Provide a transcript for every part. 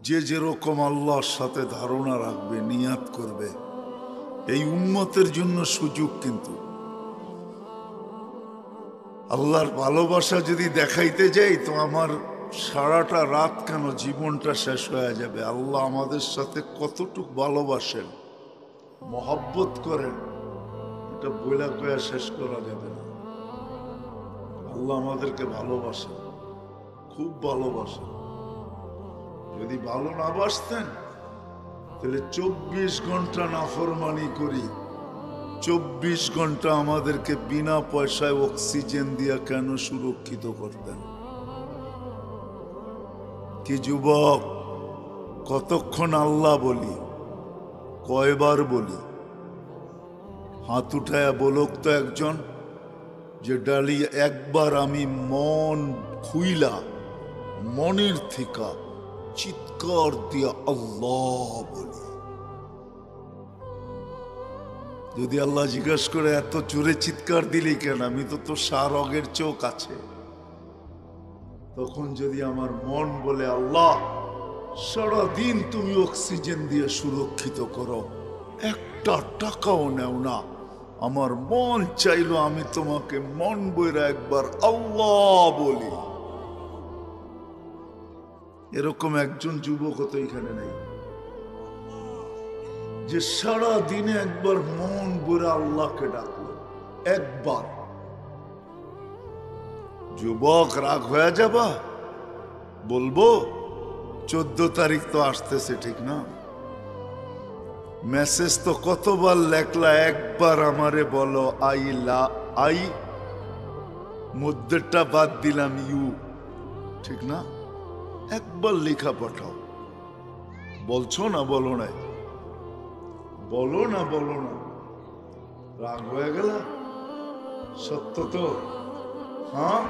যে যেরকম আল্লাহর সাথে ধারণা রাখবে, নিয়াত করবে, এই উম্মতের জন্য সুযোগ। কিন্তু আল্লাহর ভালোবাসা যদি দেখাইতে যাই তো আমার সারাটা রাত কেন জীবনটা শেষ হয়ে যাবে। আল্লাহ আমাদের সাথে কতটুক ভালোবাসেন, মহব্বত করেন, এটা বইলা কয়া শেষ করা যাবে না। আল্লাহ আমাদেরকে ভালোবাসেন, খুব ভালোবাসেন। যদি ভালো না বাসতেন তাহলে 24 ঘন্টা নাফরমানি করি, 24 ঘন্টা আমাদেরকে বিনা পয়সায় অক্সিজেন দিয়া কেন সুরক্ষিত করতেন? কি যুবক, কতক্ষণ আল্লাহ বলি, কয়বার বলি? হাত উঠায়া বলুক তো একজন যে ডালি একবার আমি মন খুইলা মনের থেকে চিৎকার দিয়া আল্লাহ বলি। যদি আল্লাহ জিজ্ঞাসা করে এত জোরে চিৎকার দিলি কেন, আমি তো তোর শাহরগের চোখ আছে। তখন যদি আমার মন বলে আল্লাহ সারাদিন তুমি অক্সিজেন দিয়ে সুরক্ষিত করো, একটা টাকাও নেও না, আমার মন চাইলো আমি তোমাকে মন বইরা একবার আল্লাহ বলি। এরকম একজন যুবক তো এখানে নেই যে সারা দিনে একবার মন বইরা আল্লাহকে ডাকলো একবার। যুবক রাগ হয়ে যাবা? বলবো 14 তারিখ তো আসতেছে, ঠিক না? মেসেজ তো কতবার লেখলা, একবার আমারে বলো আই মধ্যেটা বাদ দিলাম ইউ, ঠিক না? একবার লেখা পাঠাও। বলছো না? বলো না? বলো না? বলো না? রাগ হয়ে গেল? সত্য তো? হ্যাঁ,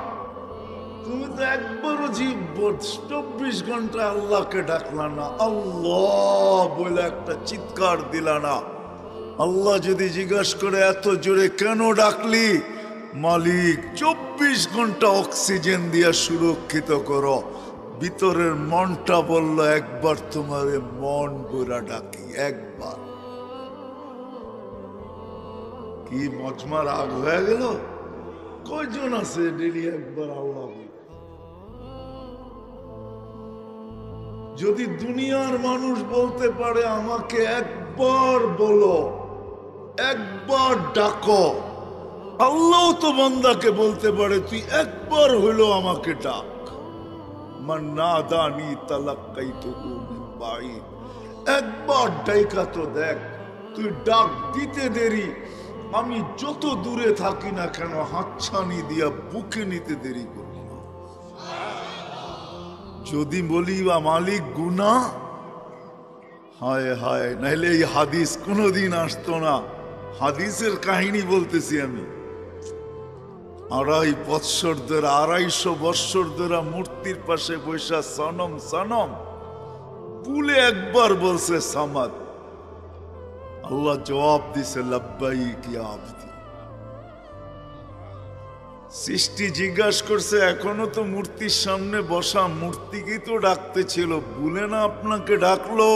তুমি তো একবারও 24 ঘন্টা আল্লাহকে ডাকলা না, আল্লাহ বলে একটা চিৎকার দিলা না। আল্লাহ যদি জিজ্ঞাসা করে এত জোরে কেন ডাকলি? মালিক 24 ঘন্টা অক্সিজেন দিয়া সুরক্ষিত করো। ভিতরের মনটা বলল একবার তোমারে মন গোরা ডাকি, একবার। কি মজমা রাগ হয়ে গেল? কয়জন আছে ডেলি একবার আল্লাহ? যদি দুনিয়ার মানুষ বলতে পারে আমাকে একবার বলো, একবার ডাকো, আল্লাহ তো বান্দাকে বলতে পারে তুই একবার হইলো আমাকে ডাক। মান নাদানি তালাক্কাইতুহু মিন বাঈদ। একবার ডাইকা তো দেখ, তুই ডাক দিতে দেরি, আমি যত দূরে থাকি না কেন হাতছানি দিয়া বুকে নিতে দেরি করি না। যদি বলি বা মালিক গুনাহ, হায় হায়, নাইলে এই হাদিস কোনোদিন আসতো না। হাদিসের কাহিনী বলতেছি আমি। 250 বৎসর ধরে মূর্তির পাশে বৈশা সনম সনম বলে একবার বলছে সামাদ। আল্লাহ জবাব দিছে লাব্বাইক ইয়া আবদি। সৃষ্টি জিজ্ঞাসা করছে এখনো তো মূর্তির সামনে বসা, মূর্তিকেই তো ডাকতে ছিল, ভুলে না আপনাকে ডাকলো?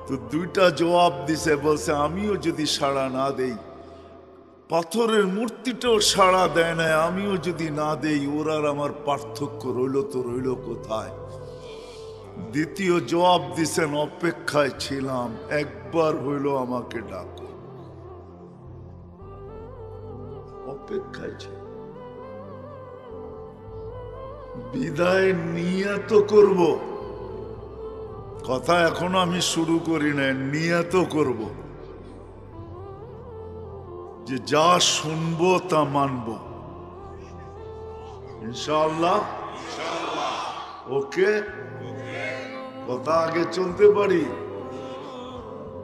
তো দুইটা জবাব দিছে, বলছে আমিও যদি সাড়া না দেই, পাথরের মূর্তিটাও সাড়া দেয় না, আমিও যদি না দেই, ওর আর আমার পার্থক্য রইল তো রইল কোথায়? দ্বিতীয় জবাব দিছেন অপেক্ষায় ছিলাম, একবার হইল আমাকে ডাকো। অপেক্ষায় ছিল, বিদায় নিয়ত করব। কথা এখনো আমি শুরু করি না, নিয়ত করব যে যা শুনবো তা মানব ইনশাআল্লাহ। ওকে, কথা আগে চলতে পারি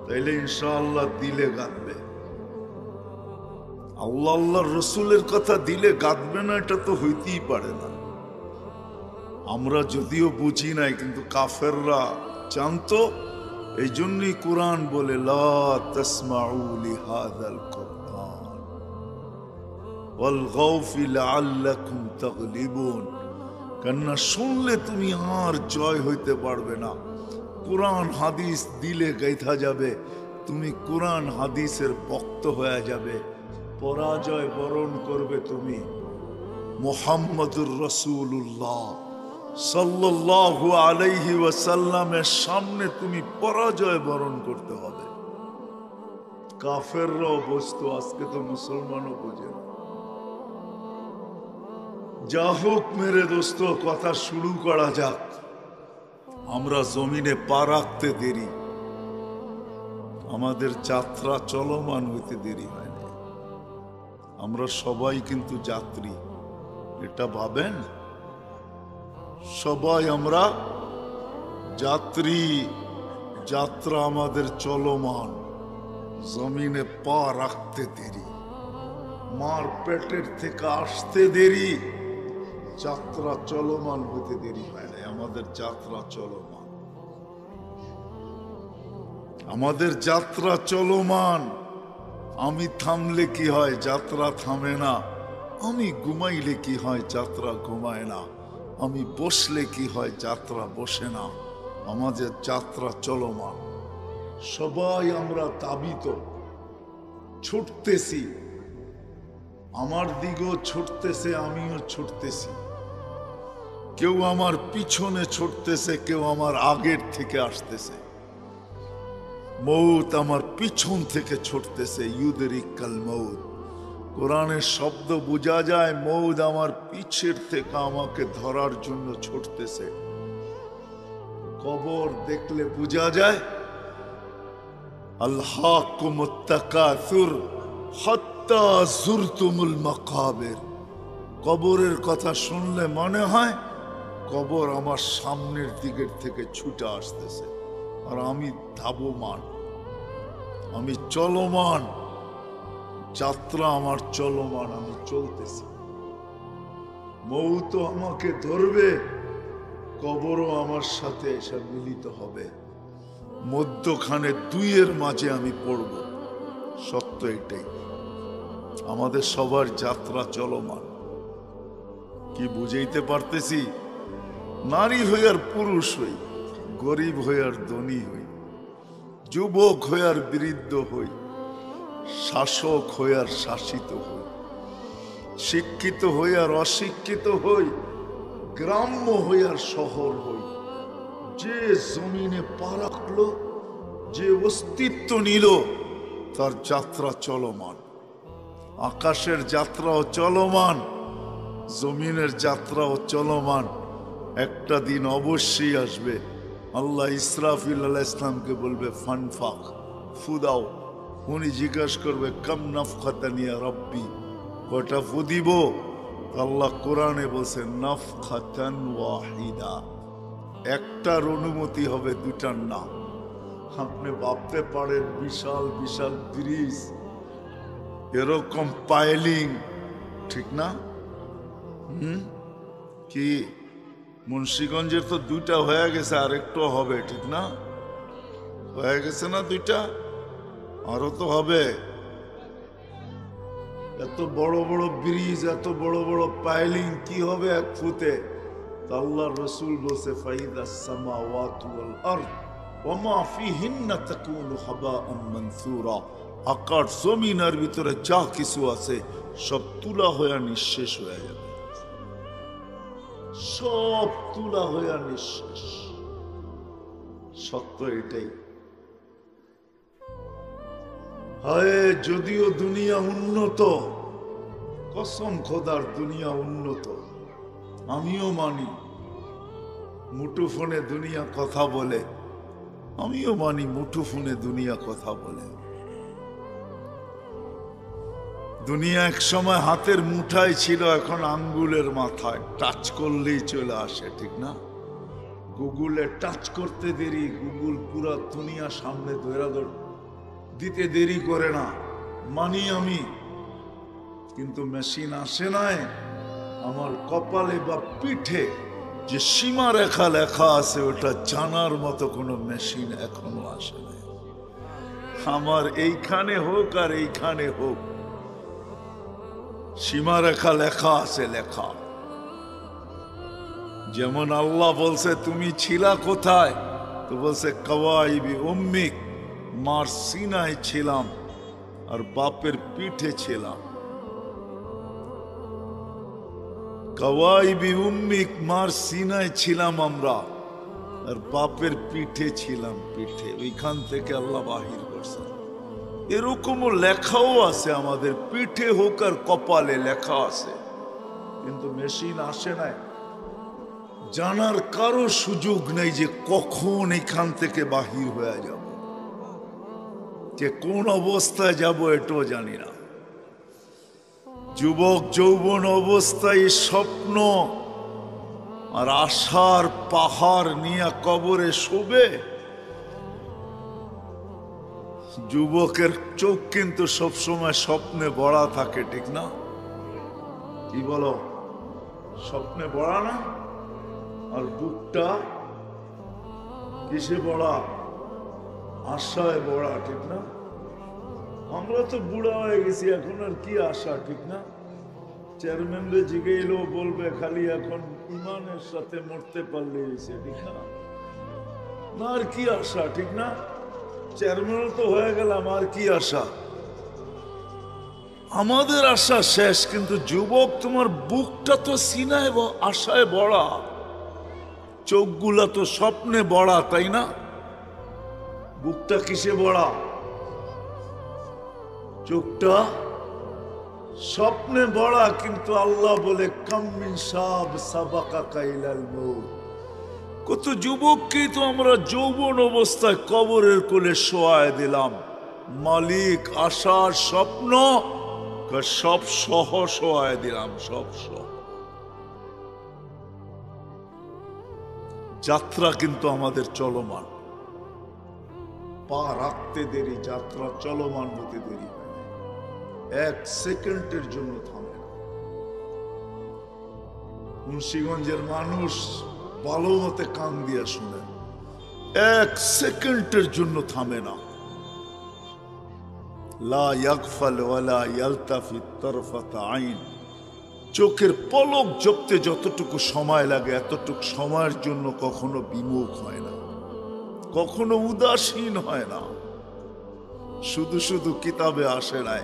তাইলে ইনশাআল্লাহ দিলে গাঁথবে। আল্লাহ আল্লাহর রসুলের কথা দিলে গাঁথবে না, এটা তো হইতেই পারে না। আমরা যদিও বুঝি নাই, কিন্তু কাফেররা জানতো। এই জন্যই কোরআন বলে লা তাসমাউ লিহাযাল কুরআন ওয়ালগাউ ফি লাআল্লাকুম তাগলিবুন। কেননা শুনলে তুমি আর জয় হইতে পারবে না। কোরআন হাদিস দিলে গাইথা যাবে, তুমি কোরআন হাদিসের ভক্ত হয়ে যাবে, পরাজয় বরণ করবে তুমি মুহাম্মদুর রাসূলুল্লাহ সাল্লাল্লাহু আলাইহি ওয়াসাল্লামের সামনে তুমি পরাজয় বরণ করতে হবে। কাফেররাও বুঝতো, আজকে তো মুসলমানও বোঝে না। যা হোক মেরে দোস্ত, কথা শুরু করা যাক। আমরা জমিনে পা রাখতে দেরি, আমাদের যাত্রা চলমান হইতে দেরি হয় না। আমরা সবাই কিন্তু যাত্রী, এটা ভাবেন। সবাই আমরা যাত্রী, যাত্রা আমাদের চলমান। জমিনে পা রাখতে দেরি, মার পেটের থেকে আসতে দেরি, যাত্রা চলমান হতে দেরি হয় না। আমাদের যাত্রা চলমান, আমাদের যাত্রা চলমান। আমি থামলে কি হয়, যাত্রা থামে না। আমি ঘুমাইলে কি হয়, যাত্রা ঘুমায় না। আমি বসলে কি হয়, যাত্রা বসে না। আমাদের যাত্রা চলমান। সবাই আমরা তাবিত, ছুটতেছি। আমার দিকেও ছুটতেছে, আমিও ছুটতেছি। কেউ আমার পিছনে ছুটতেছে, কেউ আমার আগের থেকে আসতেছে। মৌত আমার পিছন থেকে ছুটতেছে, ইউদরিকাল মৌত। কোরআনের শব্দ বোঝা যায়, মৌত আমার পিছের থেকে আমাকে ধরার জন্য ছুটতেছে। কবর দেখলে বোঝা যায়, আলহাকুমুত তাকাসুর হাত্তা যুরতুমুল মাকাবির। কবরের কথা শুনলে মনে হয় কবর আমার সামনের দিকের থেকে ছুটে আসতেছে, আর আমি ধাবমান, আমি চলমান। যাত্রা আমার চলমান, আমি চলতেছি। মৌত আমাকে ধরবে, কবরও আমার সাথে এসে মিলিত হবে। মধ্যখানে দুইয়ের মাঝে আমি পড়ব। সত্য এটাই, আমাদের সবার যাত্রা চলমান। কি বুঝাইতে পারতেছি? নারী হই আর পুরুষ হই, গরিব হই আর ধনী হই, যুবক হই আর বৃদ্ধ হই, শাসক হই আর শাসিত হই, শিক্ষিত হই আর অশিক্ষিত হই, গ্রাম্য হই আর শহর হই, যে জমিনে পা রাখলো, যে অস্তিত্ব নিল, তার যাত্রা চলমান। আকাশের যাত্রাও চলমান, জমিনের যাত্রাও চলমান। একটা দিন অবশ্যই আসবে, আল্লাহ ইসরাফিল আলাইহিস সালামকে বলবে ফানফাক, ফুদাও। উনি জিজ্ঞাসা করবে কাম নাফখাতান ইয়া রব্বি, কয়টা ফু দিব? আল্লাহ কোরআনে বলছে নাফখাতান ওয়াহিদা, একটার অনুমতি হবে, দুটার না। আপনি ভাবতে পারেন বিশাল বিশাল ব্রিজ, এরকম পাইলিং, ঠিক না? কি মুন্সিগঞ্জের তো দুইটা হয়ে গেছে, আর একটু হবে, ঠিক না? হয়ে গেছে না দুইটা? আরো তো হবে। এত বড় বড় ব্রিজ, এত বড় বড় পাইলিং, কি হবে এক ফুতে? আল্লাহ রসুল বলছে ফাইদাস সামাওয়াতু ওয়াল আরদ ওয়া মা ফিহিন্না তাকুনু হাবাআন মানসুরা। আকাশ জমিনের ভিতরে যা কিছু আছে সব তুলা হয়ে নিঃশেষ হয়ে যাবে, সব তুলা হয়ে নিঃশেষ। সত্য এটাই। হায়, যদিও দুনিয়া উন্নত, কসম খোদার দুনিয়া উন্নত, আমিও মানি। মুঠোফোনে দুনিয়া কথা বলে, আমিও মানি মুঠোফোনে দুনিয়া কথা বলে। দুনিয়া এক সময় হাতের মুঠায় ছিল, এখন আঙ্গুলের মাথায়, টাচ করলেই চলে আসে, ঠিক না? গুগলে টাচ করতে দেরি, গুগল পুরা দুনিয়া সামনে ধরে দিতে দেরি করে না, মানি আমি। কিন্তু মেশিন আসে নাই আমার কপালে বা পিঠে যে সীমারেখা লেখা আছে, ওটা জানার মতো কোনো মেশিন এখনো আসে নাই। আমার এইখানে হোক আর এইখানে হোক, সীমারেখা লেখা আছে, লেখা। যেমন আল্লাহ বলছে তুমি ছিলা কোথায়, তো বলছে কওয়াইবি উম্মিক, মার সিনায় ছিলাম আর বাপের পিঠে ছিলাম। কওয়াইবি উম্মিক, মার সিনায় ছিলাম আমরা আর বাপের পিঠে ছিলাম, পিঠে। ওইখান থেকে আল্লাহ বাহির করছেন। এরকমও লেখাও আছে আমাদের পিঠে হোক আর কপালে লেখা আছে, কিন্তু মেশিন আসে নাই। জানার কারো সুযোগ নেই যে কখন এখান থেকে বাহির হয়ে যাব, যে কোন অবস্থায় যাব এটাও জানি না। যুবক যৌবন অবস্থায় স্বপ্ন আর আশার পাহাড় নিয়ে কবরে শোবে। যুবকের চোখ কিন্তু সবসময় স্বপ্নে ভরা থাকে, ঠিক না? কি বলো, স্বপ্নে ভরা না? আর বুকটা কিসে ভরা? আশায় ভরা, ঠিক না? আমরা তো বুড়া হয়ে গেছি, এখন আর কি আশা, ঠিক না? চেয়ারম্যানরে জিগেইলেও বলবে খালি এখন ইমানের সাথে মরতে পারলে হয়েছে, ঠিক না? না আর কি আশা, ঠিক না? চেয়ারম্যানও তো হয়ে গেলাম, আর কি আশা? আমাদের আশা শেষ। কিন্তু যুবক, তোমার বুকটা তো সিনায় আশায় ভরা, চোখগুলা তো স্বপ্নে ভরা, তাই না? বুকটা কিসে ভরা? চোখটা স্বপ্নে ভরা। কিন্তু আল্লাহ বলে কাম্মিন সাব সাবাকা কাইলাল মউত, কত যুবককে তো আমরা যৌবন অবস্থায় কবরের কোলে শোয়ায় দিলাম। মালিক আশার স্বপ্ন সব সহ শোয়ায় দিলাম, সব সহ। যাত্রা কিন্তু আমাদের চলমান, পা রাখতে দেরি, যাত্রা চলমান হতে দেরি, এক সেকেন্ডের জন্য থামে না। মুন্সিগঞ্জের মানুষ ভালো মতে কান দিয়া শুনে, এক সেকেন্ডের জন্য থামে না। লা ইয়াগফাল ওয়ালা ইয়ালতাফিত তারফাত আইন, চোখের পলক জপতে যতটুকু সময় লাগে এতটুকু সময়ের জন্য কখনো বিমুখ হয় না, কখনো উদাসীন হয় না। শুধু শুধু কিতাবে আসে নাই,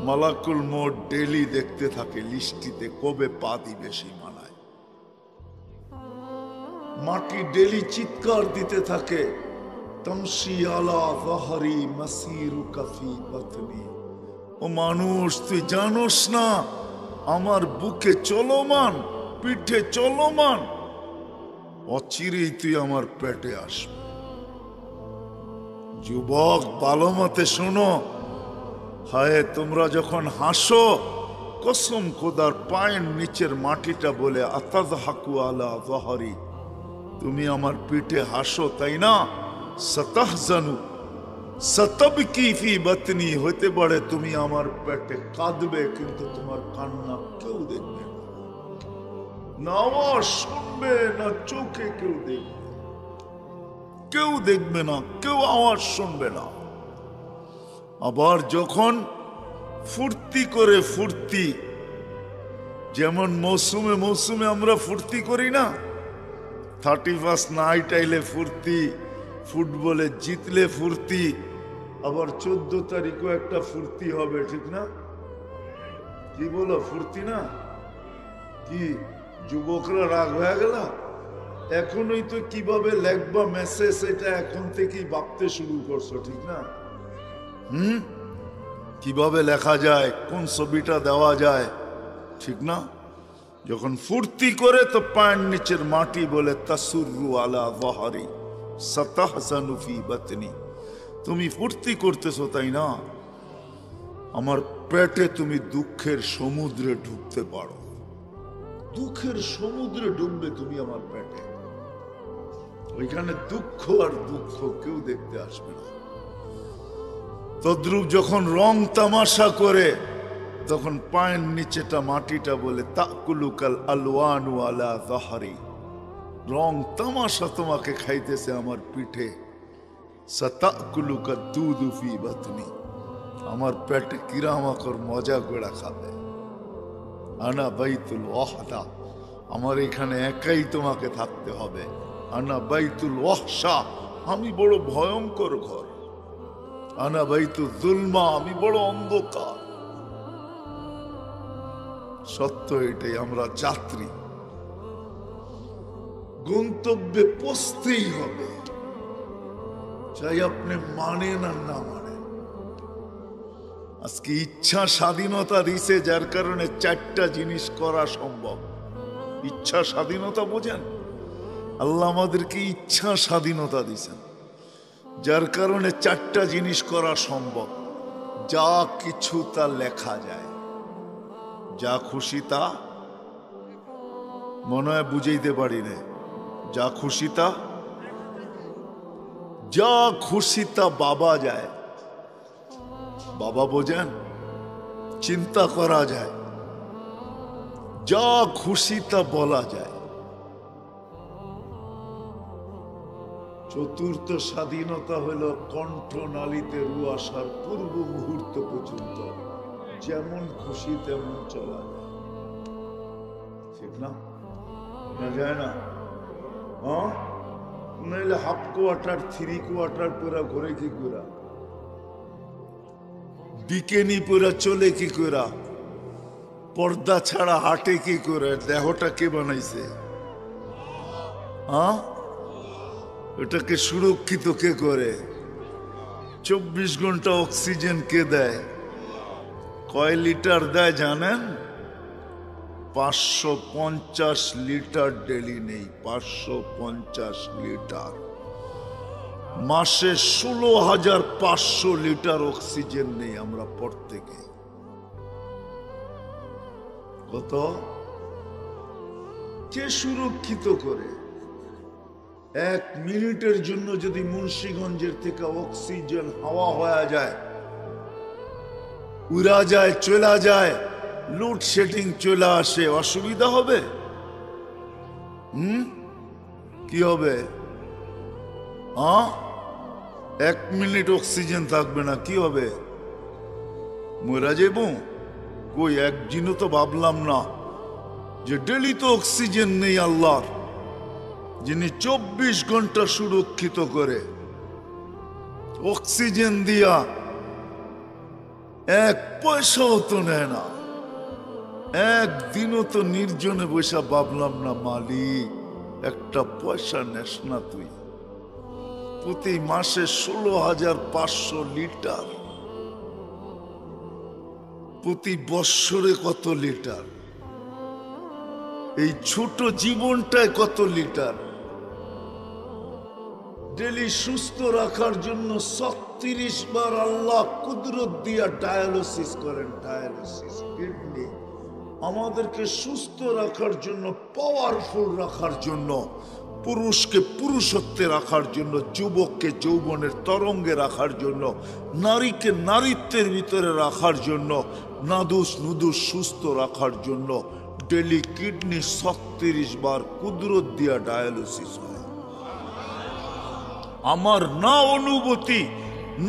মালাকুল মউত ডেলি দেখতে থাকে লিস্টিতে কবে পা দিবে সীমানায়। মাটি ডেলি চিৎকার দিতে থাকে, তামশি আলা যাহরি মাসিরুকা ফি বাতনি, ও মানুষ তুই জানোস না আমার বুকে চলমান, পিঠে চলমান, অচিরেই তুই আমার পেটে আসবে। যুবক ভালো মতে শোনো, হায় তোমরা যখন হাসো, কসম খোদার পায়ের নিচের মাটিটা বলে আতাযহাকু আলা যাহরি, তুমি আমার পিঠে হাসো, তাই না? সাতাহজানু সাতাবকি ফি বাতনি, হতে পারে তুমি আমার পেটে কাঁদবে, কিন্তু তোমার কান্না কেউ দেখবে না, না আওয়াজ শুনবে না, চোখে কেউ দেখবে, কেউ দেখবে না, কেউ আওয়াজ শুনবে না। আবার যখন ফুর্তি করে, ফুর্তি যেমন মৌসুমে মৌসুমে আমরা ফুর্তি করি না, 31 নাইট আইলে ফুর্তি, ফুটবলে জিতলে ফুর্তি, আবার 14 তারিখও একটা ফুর্তি হবে, ঠিক না? কি বলো, ফুর্তি না? কি যুবকরা রাগ হয়ে গেল? এখনই তো কিভাবে লেখবা মেসেজ, এটা এখন থেকেই ভাবতে শুরু করছো, ঠিক না? কিভাবে লেখা যায়, কোন ছবিটা দেওয়া যায়, ঠিক না? যখন ফুর্তি করে তো পায়ের নিচের মাটি বলে তাসুররু আলা যাহরি সাতাহজানু ফি বাতনি, তুমি ফুর্তি করতেছো, তাই না? আমার পেটে তুমি দুঃখের সমুদ্রে ঢুকতে পারো, দুঃখের সমুদ্রে ডুববে তুমি আমার পেটে। ওইখানে দুঃখ আর দুঃখ কেউ দেখতে আসবে না। তদ্রূপ যখন রং তামাশা করে, তখন পায়ের নিচেটা মাটিটা বলে তাকুলুকাল আলওয়ানু আলা যাহরি, রং তামাশা তোমাকে খাইতেছে আমার পিঠে। সাতাকুলুকা দুদু ফি বাতনি, আমার পেটে কিরামাকর মজা করে খাবে। আনা বাইতুল ওয়াহদা, আমার এখানে একাই তোমাকে থাকতে হবে, আনা বাইতুল ওয়াহশা, আমি বড় ভয়ঙ্কর ঘর। আনা বাইতুল যুলমা, আমি বড় অন্ধকার। সত্য এটাই, আমরা যাত্রী, গন্তব্যে পৌঁছতেই হবে, চাই আপনি মানেন আর না মানেন। আজকে ইচ্ছা স্বাধীনতা দিছে, যার কারণে 4টা জিনিস করা সম্ভব। ইচ্ছা স্বাধীনতা বোঝেন? আল্লাহ আমাদেরকে ইচ্ছা স্বাধীনতা দিছেন, যার কারণে 4টা জিনিস করা সম্ভব। যা কিছু তা লেখা যায়, যা খুশি তা, মনে হয় বুঝাইতে পারি না। যা খুশি তা, যা খুশি তা বাবা যায়। বাবা বোঝেন? চিন্তা করা যায়, যা খুশি তা বলা যায়। চতুর্থ স্বাধীনতা হল কণ্ঠনালীতে রু আসার পূর্ব মুহূর্ত পর্যন্ত যেমন খুশি তেমন চলা যায়। ঠিক না? না যায় না? হ্যাঁ, নাইলে হাফ কোয়ার্টার 3 কোয়ার্টার পুরা ঘরে কি করে, বিকেনি পুরা চলে কি করে, পর্দা ছাড়া হাঁটে কি করে, দেহটা কে বানাইছে? হ্যাঁ, এটাকে সুরক্ষিত কে করে? 24 ঘন্টা অক্সিজেন কে দেয়? কয় লিটার দেয় জানেন? 550 লিটার ডেলি নেই, 550 লিটার। মাসে 16,500 লিটার অক্সিজেন নেই আমরা প্রত্যেকে। কত? কে সুরক্ষিত করে? 1 মিনিটের জন্য যদি মুন্সিগঞ্জের থেকে অক্সিজেন হাওয়া হয়ে যায়, উড়া যায়, চলা যায়, লোডশেডিং চলে আসে, অসুবিধা হবে? কি হবে? 1 মিনিট অক্সিজেন থাকবে না, কি হবে? মরা যাইব? কই একদিনও তো ভাবলাম না যে ডেলি তো অক্সিজেন নেই আল্লাহর, যিনি 24 ঘন্টা সুরক্ষিত করে অক্সিজেন দিয়া 1 পয়সাও তো নেয় না। একদিনও তো নির্জনে বসে ভাবলাম না, মালিক একটা পয়সা নেস না তুই? প্রতি মাসে 16,500 লিটার, প্রতি বৎসরে কত লিটার? এই ছোট জীবনটায় কত লিটার? ডেলি সুস্থ রাখার জন্য 36 বার আল্লাহ কুদরত দিয়া ডায়ালিসিস করেন। ডায়ালিসিস কিডনি আমাদেরকে সুস্থ রাখার জন্য, পাওয়ারফুল রাখার জন্য, পুরুষকে পুরুষত্বে রাখার জন্য, যুবককে যৌবনের তরঙ্গে রাখার জন্য, নারীকে নারীত্বের ভিতরে রাখার জন্য, নাদুস নুদুস সুস্থ রাখার জন্য ডেলি কিডনি 36 বার কুদরত দিয়া ডায়ালিসিস হয়। আমার না অনুভূতি,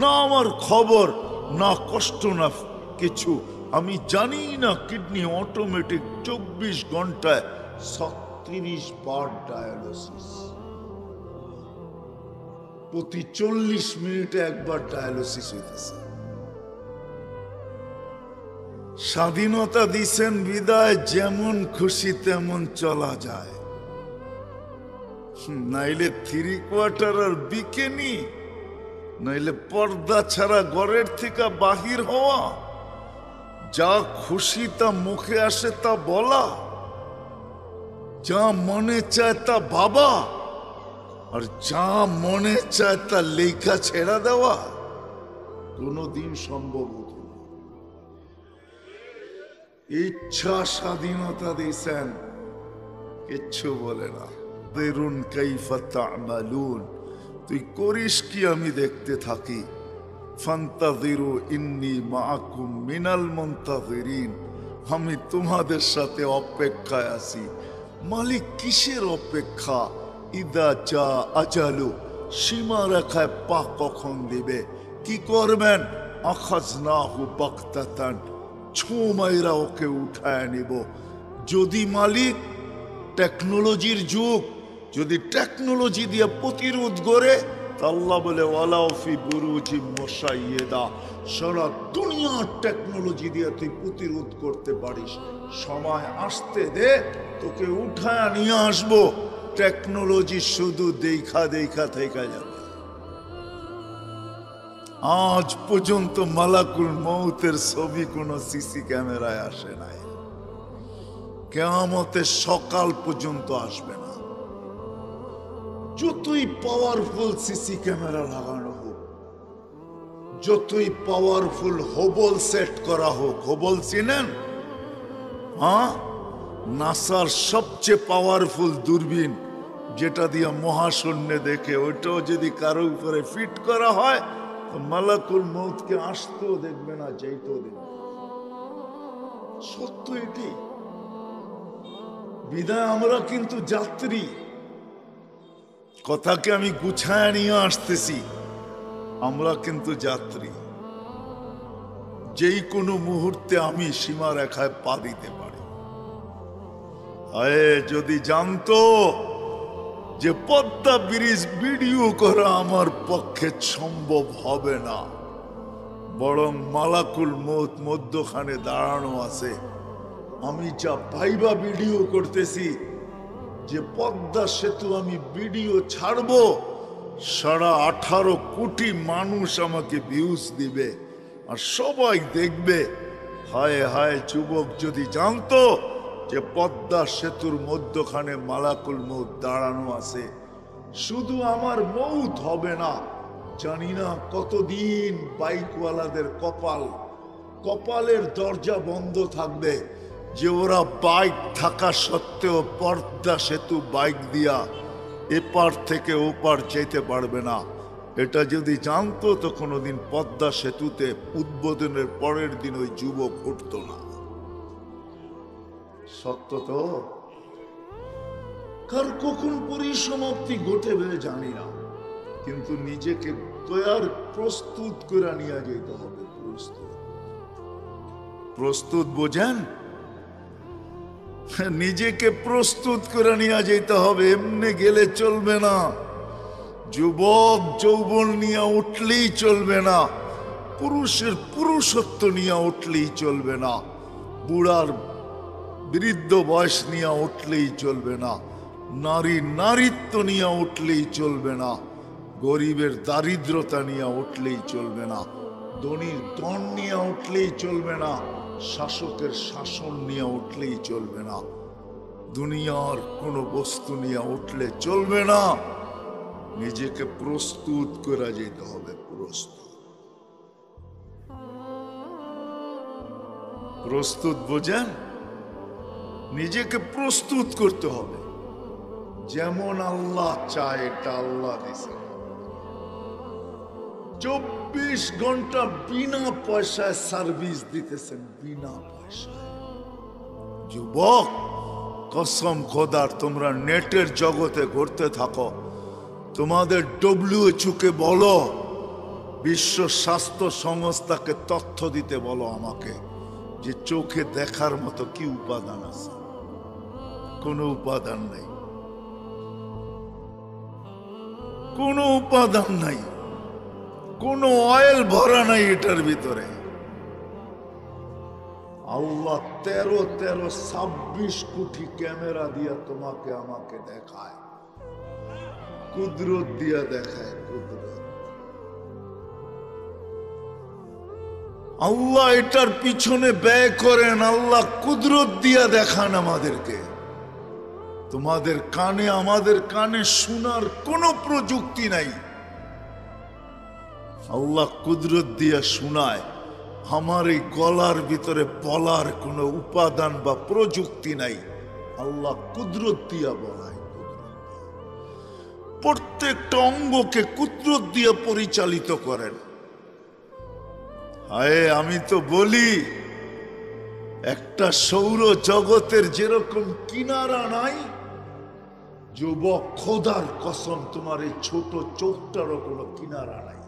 না আমার খবর, না কষ্ট, না কিছু, আমি জানি না কিডনি অটোমেটিক 24 ঘন্টায় 36 বার ডায়ালিসিস। প্রতি 40 মিনিটে একবার ডায়ালিসিস হইতেছে। স্বাধীনতা দিছেন বিদায় যেমন খুশি তেমন চলা যায়, নাইলে 3 কোয়ার্টার আর বিকেনি, নাইলে পর্দা ছাড়া ঘরের থেকে বাহির হওয়া, যা খুশি তা মুখে আসে তা বলা, যা মনে চায় তা ভাবা, আর যা মনে চায় তা লেখা ছেড়া দেওয়া কোনদিন সম্ভব হতো না। ইচ্ছা স্বাধীনতা দিয়েছেন, কিচ্ছু বলে না। বেরুন কাইফা তা'মালুন, তুই করিস কি আমি দেখতে থাকি। ফান্তাযিরু ইন্নী মাআকুম মিনাল মুনতাযিরিন, আমি তোমাদের সাথে অপেক্ষায় আছি। মালিক কিসের অপেক্ষা? ইদা জা আজালু, সীমা রেখায় পা কখন দিবে, কি করবেন? আখাযনাহু বাগতাতান, ছো মাইরা ওকে উঠায় নিব। যদি মালিক টেকনোলজির যুগ, যদি টেকনোলজি দিয়ে প্রতিরোধ করে, আল্লাহ বলে ওয়ালাউ ফি বুরুজি মুশাইয়্যিদা, সারা দুনিয়ার টেকনোলজি দিয়ে তুই প্রতিরোধ করতে পারিস, সময় আসতে দে, তোকে উঠায় নিয়ে আসবো। টেকনোলজি শুধু দেখা দেখা থেকে যাবে। আজ পর্যন্ত মালাকুল মউতের ছবি কোনো সিসি ক্যামেরায় আসে নাই, কিয়ামতের সকাল পর্যন্ত আসবে না। যতই পাওয়ারফুল সিসি ক্যামেরা লাগানো হোক, যতই পাওয়ারফুল হোবল সেট করা হোক, হোবল চিনেন? হ্যাঁ, নাসার সবচেয়ে পাওয়ারফুল দূরবীন, যেটা দিয়ে মহাশূন্যে দেখে, ওইটাও যদি কারো উপরে ফিট করা হয় তো মালাকুল মউতকে আসতেও দেখবে না, যেতেও দেখবে। সত্য এটি। বিদায় আমরা কিন্তু যাত্রী। কথাকে আমি গুছায় নিয়ে আসতেছি, আমরা কিন্তু যাত্রী। যেই কোনো মুহূর্তে আমি সীমারেখায় পা দিতে পারি। যদি জানতো যে পদ্মা ব্রিজ ভিডিও করা আমার পক্ষে সম্ভব হবে না, বরং মালাকুল মউত মধ্যখানে দাঁড়ানো আছে, আমি যা ভাইবা ভিডিও করতেছি, যে পদ্মা সেতু আমি ভিডিও ছাড়বো, 18.5 কোটি মানুষ আমাকে ভিউজ দিবে আর সবাই দেখবে। হায় হায়, যুবক যদি জানতো যে পদ্মা সেতুর মধ্যখানে মালাকুল মউত দাঁড়ানো আছে, শুধু আমার মউত হবে না, জানি না কতদিন বাইকওয়ালাদের কপালের দরজা বন্ধ থাকবে, যে ওরা বাইক থাকা সত্ত্বেও পদ্মা সেতু বাইক দিয়া এপার থেকে ওপার যেতে পারবে না। এটা যদি জানতো তো কোনোদিন পদ্মা সেতুতে উদ্বোধনের পরের দিন ওই যুবক উঠত না। সত্য তো। কার কখন পরিসমাপ্তি ঘটবে জানি না, কিন্তু নিজেকে প্রস্তুত করে নিয়ে যেতে হবে। প্রস্তুত বোঝেন? নিজেকে প্রস্তুত করে নিয়ে যেতে হবে, এমনি গেলে চলবে না। যুবক যৌবন নিয়ে উঠলেই চলবে না, পুরুষের পুরুষত্ব নিয়ে উঠলেই চলবে না, বুড়ার বৃদ্ধ বয়স নিয়ে উঠলেই চলবে না, নারীত্ব নিয়ে উঠলেই চলবে না, গরিবের দারিদ্রতা নিয়ে উঠলেই চলবে না, ধনীর ধন নিয়ে উঠলেই চলবে না, শাসকের শাসন নিয়ে উঠলেই চলবে না, দুনিয়ার কোনো বস্তু নিয়ে উঠলে চলবে না। নিজেকে প্রস্তুত করে যেতে হবে। প্রস্তুত বোঝেন? নিজেকে প্রস্তুত করতে হবে। যেমন আল্লাহ চায় এটা আল্লাহ দিছে। 24 ঘন্টা বিনা পয়সায় সার্ভিস দিতেছেন, বিনা পয়সায়। যুবক, কসম খোদার, তোমরা নেটের জগতে ঘুরতে থাকো, তোমাদের WHO কে বলো, বিশ্ব স্বাস্থ্য সংস্থাকে তথ্য দিতে বলো আমাকে, যে চোখে দেখার মতো কি উপাদান আছে? কোনো উপাদান নাই, কোনো উপাদান নাই, কোনো অয়েল ভরা নাই এটার ভিতরে। আল্লাহ 26 কোটি ক্যামেরা দিয়া তোমাকে আমাকে দেখায়, কুদরত দিয়া দেখায়, কুদরত। আল্লাহ এটার পিছনে ব্যয় করেন, আল্লাহ কুদরত দিয়া দেখান আমাদেরকে। তোমাদের কানে, আমাদের কানে শোনার কোনো প্রযুক্তি নাই, আল্লাহ কুদরত দিয়া শোনায়। আমার এই গলার ভিতরে বলার কোনো উপাদান বা প্রযুক্তি নাই, আল্লাহ কুদরত দিয়া বলায়। প্রত্যেকটা অঙ্গকে কুদরত দিয়ে পরিচালিত করেন। হায়, আমি তো বলি, একটা সৌর জগতের যেরকম কিনারা নাই, যুবক খোদার কসম তোমার এই ছোট চোখটারও কোনো কিনারা নাই।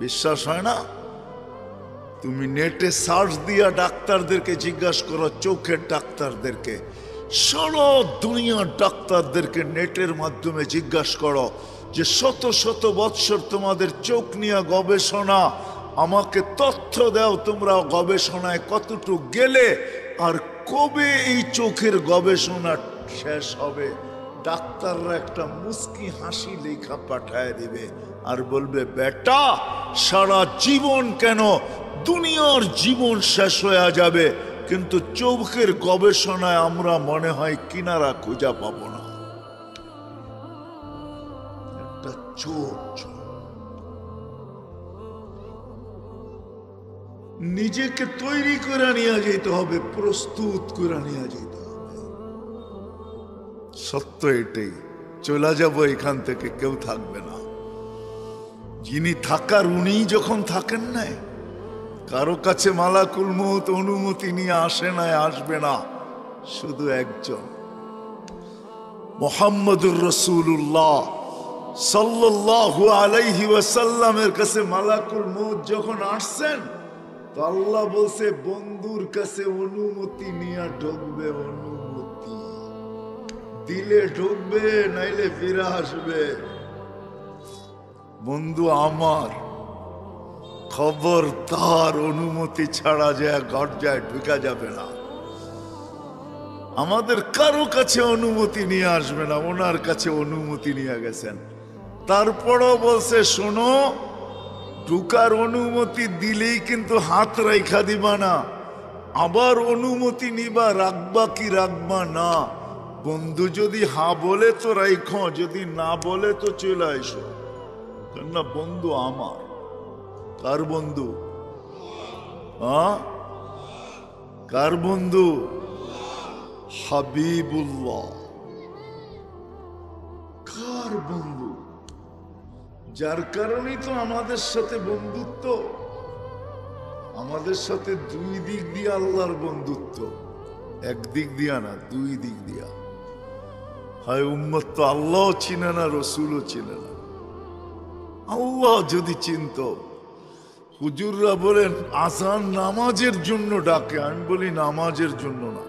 বিশ্বাস হয় না? তুমি নেটে সার্চ দিয়া ডাক্তারদেরকে জিজ্ঞাসা করো, চোখের ডাক্তারদেরকে, সারা দুনিয়ার ডাক্তারদেরকে নেটের মাধ্যমে জিজ্ঞাসা করো যে শত শত বৎসর তোমাদের চোখ নিয়ে গবেষণা, আমাকে তথ্য দাও তোমরা গবেষণায় কতটুকু গেলে আর কবে এই চোখের গবেষণা শেষ হবে। ডাক্তাররা একটা মুস্কি হাসি লেখা পাঠায় দিবে আর বলবে, বেটা সারা জীবন কেন, দুনিয়ার জীবন শেষ হয়ে যাবে, কিন্তু চোখের গবেষণায় আমরা মনে হয় কিনারা খুঁজে পাবো না। একটা চোখ নিজেকে তৈরি করে নিয়ে যেতে হবে, প্রস্তুত করে নিয়ে যেতে হবে। সত্য এটাই, চলে যাব এখান থেকে, কেউ থাকবে না। যিনি থাকার উনি যখন থাকেন নাই, কারো কাছে মালাকুল মউত অনুমতি নিয়ে আসে নাই, আসবে না, শুধু একজন মুহাম্মদুর রাসূলুল্লাহ সাল্লাল্লাহু আলাইহি ওয়াসাল্লামের কাছে মালাকুল মউত যখন আসছেন, তো আল্লাহ বলছে বন্ধুর কাছে অনুমতি নিয়ে ঢুকবে, অনুমতি দিলে ঢুকবে, নাইলে ফিরে আসবে। বন্ধু আমার, খবরদার অনুমতি ছাড়া যায় গর্জায় ঢুকা যাবে না। আমাদের কারো কাছে অনুমতি নিয়ে আসবে না, ওনার কাছে অনুমতি নিয়ে গেছেন। তারপরও বলছে শোনো, ঢুকার অনুমতি দিলেই কিন্তু হাত রাইখা দিবা না, আবার অনুমতি নিবা, রাখবা কি রাখবা না। বন্ধু যদি হা বলে তো রাইখ, যদি না বলে তো চলে আইসো। কেননা বন্ধু আমার। কার বন্ধু? কার বন্ধু? হাবিবুল্লাহ। কার বন্ধু? যার কারণেই তো আমাদের সাথে বন্ধুত্ব। আমাদের সাথে দুই দিক দিয়ে আল্লাহর বন্ধুত্ব, একদিক দিয়া না, দুই দিক দিয়া। হয় উম্মত তো আল্লাহ চিনে না, রসুলও চিনে না। আল্লাহ যদি চিনত, হুজুররা বলেন আজান নামাজের জন্য ডাকে, আমি বলি নামাজের জন্য না।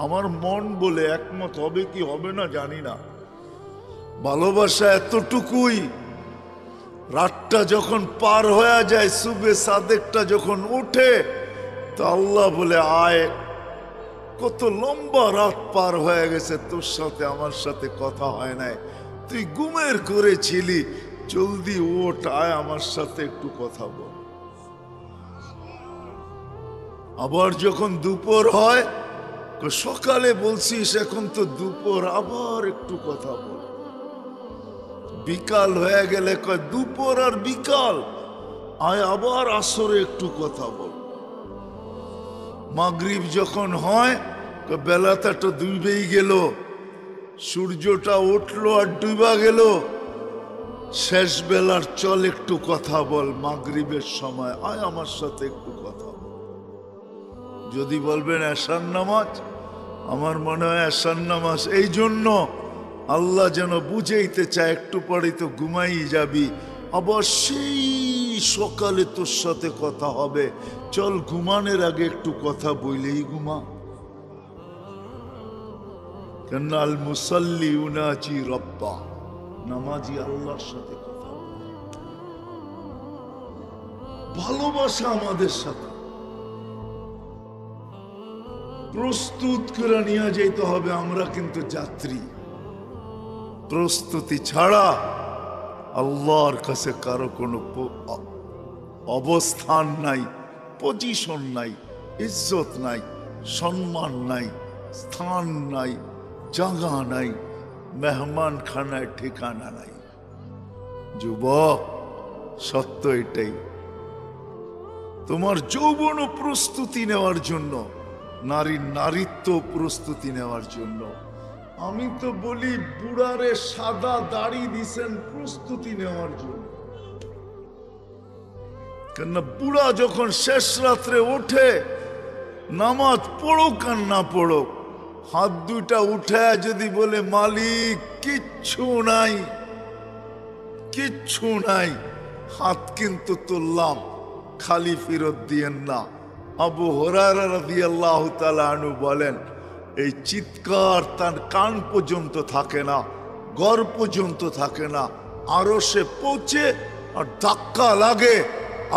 আমার মন বলে, একমত হবে কি হবে না জানি না। ভালোবাসা এতটুকুই, রাতটা যখন পার হয়ে যায়, সুবে সাদেকটা যখন উঠে, তো আল্লাহ বলে আয়, কত লম্বা রাত পার হয়ে গেছে, তোর সাথে আমার সাথে কথা হয় নাই, তুই ঘুমের করেছিলি, জলদি ওঠ, আয় আমার সাথে একটু কথা বল। আবার যখন দুপুর হয়, সকালে বলছিস এখন তো দুপুর, আবার একটু কথা বল। বিকাল হয়ে গেলে কয় দুপুর আর বিকাল, আয় আবার আসরে একটু কথা বল। মাগরিব যখন হয়, বেলাটা তো ডুবেই গেল, সূর্যটা উঠলো আর ডুবা গেল, শেষ বেলার চল একটু কথা বল। মাগরিবের সময় আয় আমার সাথে একটু কথা বল। যদি বলবেন এশার নামাজ, আমার মনে হয় এশার নামাজ এই জন্য আল্লাহ যেন বুঝাইতে চায়, একটু পরে তো ঘুমাই যাবি, আবার সেই সকালে তোর সাথে কথা হবে, চল ঘুমানোর আগে একটু কথা বইলেই ঘুমা। কেন আল মুসাল্লি উনাজি রব্বা, নামাজি আল্লাহর সাথে কথা বলে। ভালোবাসা আমাদের সাথে প্রস্তুত করে নিয়ে যেতে হবে। আমরা কিন্তু যাত্রী, প্রস্তুতি ছাড়া আল্লাহর কাছে কারো কোনো অবস্থান নাই, পজিশন নাই, ইজ্জত নাই, সম্মান নাই, স্থান নাই, জায়গা নাই, মেহমান খানায় ঠিকানা নাই। যুবক, সত্য এটাই। তোমার যৌবন প্রস্তুতি নেওয়ার জন্য, নারীর নারীত্ব প্রস্তুতি নেওয়ার জন্য। আমি তো বলি বুড়ারে সাদা দাড়ি দিছেন প্রস্তুতি নেওয়ার জন্য। কেননা বুড়া যখন শেষ রাত্রে ওঠে, নামাজ পড়ুক আর না পড়ুক, হাত দুইটা উঠে যদি বলে মালিক কিচ্ছু নাই, কিচ্ছু নাই, হাত কিন্তু তুললাম, খালি ফেরত দিয়েন না। আবু হুরায়রা রাদিয়াল্লাহু তাআলা আনহু বলেন, এই চিৎকার তার কান পর্যন্ত থাকে না, ঘর পর্যন্ত থাকে না, আরো সে পৌঁছে আর ধাক্কা লাগে।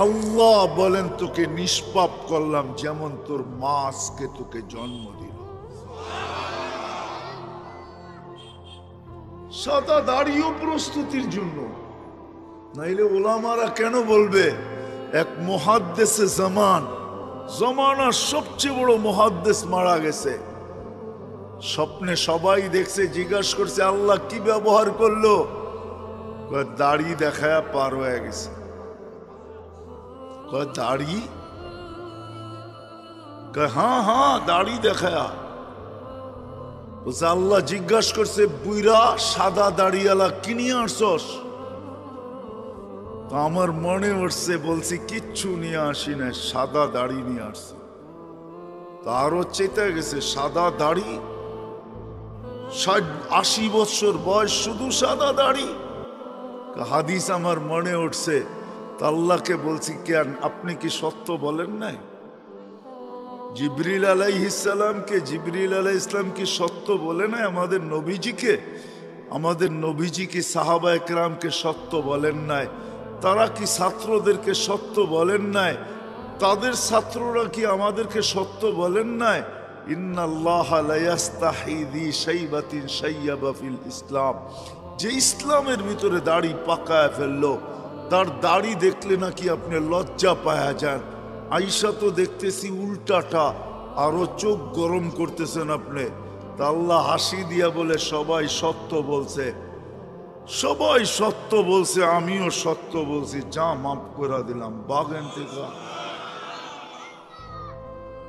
আল্লাহ বলেন তোকে নিষ্পাপ করলাম যেমন তোর মা আজকে তোকে জন্ম দিল। সাদা দাড়িও প্রস্তুতির জন্য, নাইলে ওলামারা কেন বলবে এক মুহাদ্দিসে জমানার সবচেয়ে বড় মুহাদ্দিস মারা গেছে। স্বপ্নে সবাই দেখছে, জিজ্ঞাসা করছে আল্লাহ কি ব্যবহার করলো? দাড়ি দেখায় পার হয়ে গেছে। দাড়ি? হ্যাঁ হ্যাঁ দাড়ি দেখায়। আল্লাহ জিজ্ঞাসা করছে বুইরা সাদা দাড়িওয়ালা কিনিয়ে আসছস? তো আমার মনে উঠছে, বলছি কিচ্ছু নিয়ে আসি না, সাদা দাড়ি নিয়ে আসছি। তারও চেতে গেছে সাদা দাড়ি, 60-80 বছর বয়স শুধু সাদা দাড়ি। হাদিস আমার মনে উঠছে, আল্লাহকে বলছি কেন আপনি কি সত্য বলেন নাই? জিবরিল আলাইহিস সালাম কি সত্য বলে নাই আমাদের নবীজিকে সাহাবা একরামকে সত্য বলেন নাই? তারা কি ছাত্রদেরকে সত্য বলেন নাই? তাদের ছাত্ররা কি আমাদেরকে সত্য বলেন নাই? ইন্নাল্লাহা লা ইস্তাহি যি শাইবাতিন শাইয়াবা ফিল ইসলাম, যে ইসলামের ভিতরে দাড়ি পাকায় ফেললো, তার দাড়ি দেখলে নাকি আপনি লজ্জা পায়া যান। আয়েশা তো দেখতেছি উল্টাটা, আরো চোখ গরম করতেছেন আপনি। তা আল্লাহ হাসি দিয়া বলে সবাই সত্য বলছে, সবাই সত্য বলছে, আমিও সত্য বলছি, যা মাফ করে দিলাম বাগেন থেকে।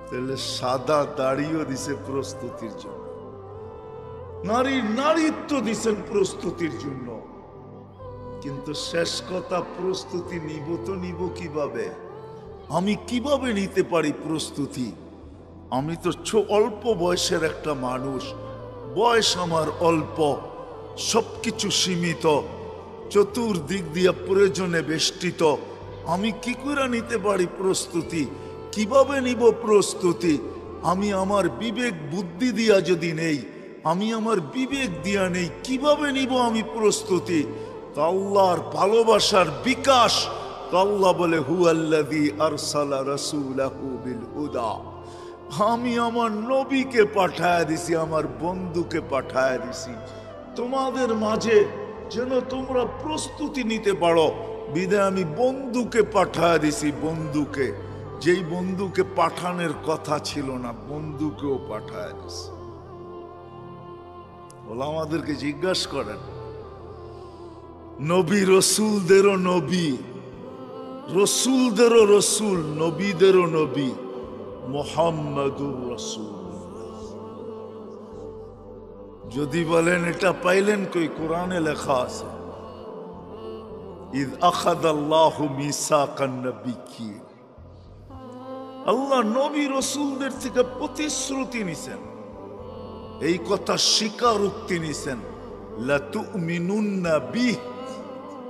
তাহলে সাদা দাড়িও দিছে প্রস্তুতির জন্য, নারীত্ব দিছেন প্রস্তুতির জন্য। কিন্তু শেষ কথা, প্রস্তুতি নিব কিভাবে? আমি কিভাবে নিতে পারি প্রস্তুতি? আমি তো অল্প বয়সের একটা মানুষ, বয়স আমার অল্প, সবকিছু সীমিত, চতুর্দিক দিয়া প্রয়োজনে বেষ্টিত। আমি কি করে নিতে পারি প্রস্তুতি? কিভাবে নিব প্রস্তুতি? আমি আমার বিবেক বুদ্ধি দিয়া যদি নেই, আমি আমার বিবেক দিয়া নেই, কিভাবে নিব আমি প্রস্তুতি? তো আল্লাহর ভালোবাসার বিকাশ। তো আল্লাহ বলে হুয়াল্লাযী আরসালা রাসূলাহু বিল হুদা, আমি আমার নবীকে পাঠায়া দিছি, আমার বন্ধুকে পাঠায়া দিছি তোমাদের মাঝে, যেন তোমরা প্রস্তুতি নিতে পারো। বিদায় আমি বন্ধুকে পাঠায়া দিছি, বন্ধুকে, যেই বন্ধুকে পাঠানোর কথা ছিল না, বন্ধুকেও পাঠায়া দিছি। ওলা আমাদেরকে জিজ্ঞাসা করেন, নবী রসুলদেরও নবী, রসুলদেরও রসুল, নবীদেরও নবী মুহাম্মাদুর রাসূলুল্লাহ। যদি বলেন এটা পাইলেন কই? কোরআনে লেখা আছে, ইয আখাযাল্লাহু মিসাকান নাবিয়্যিন, আল্লাহ নবী রসুলদের থেকে প্রতিশ্রুতি নিছেন, এই কথা স্বীকারোক্তি নিছেন, লা তুমিনুন্না বিহি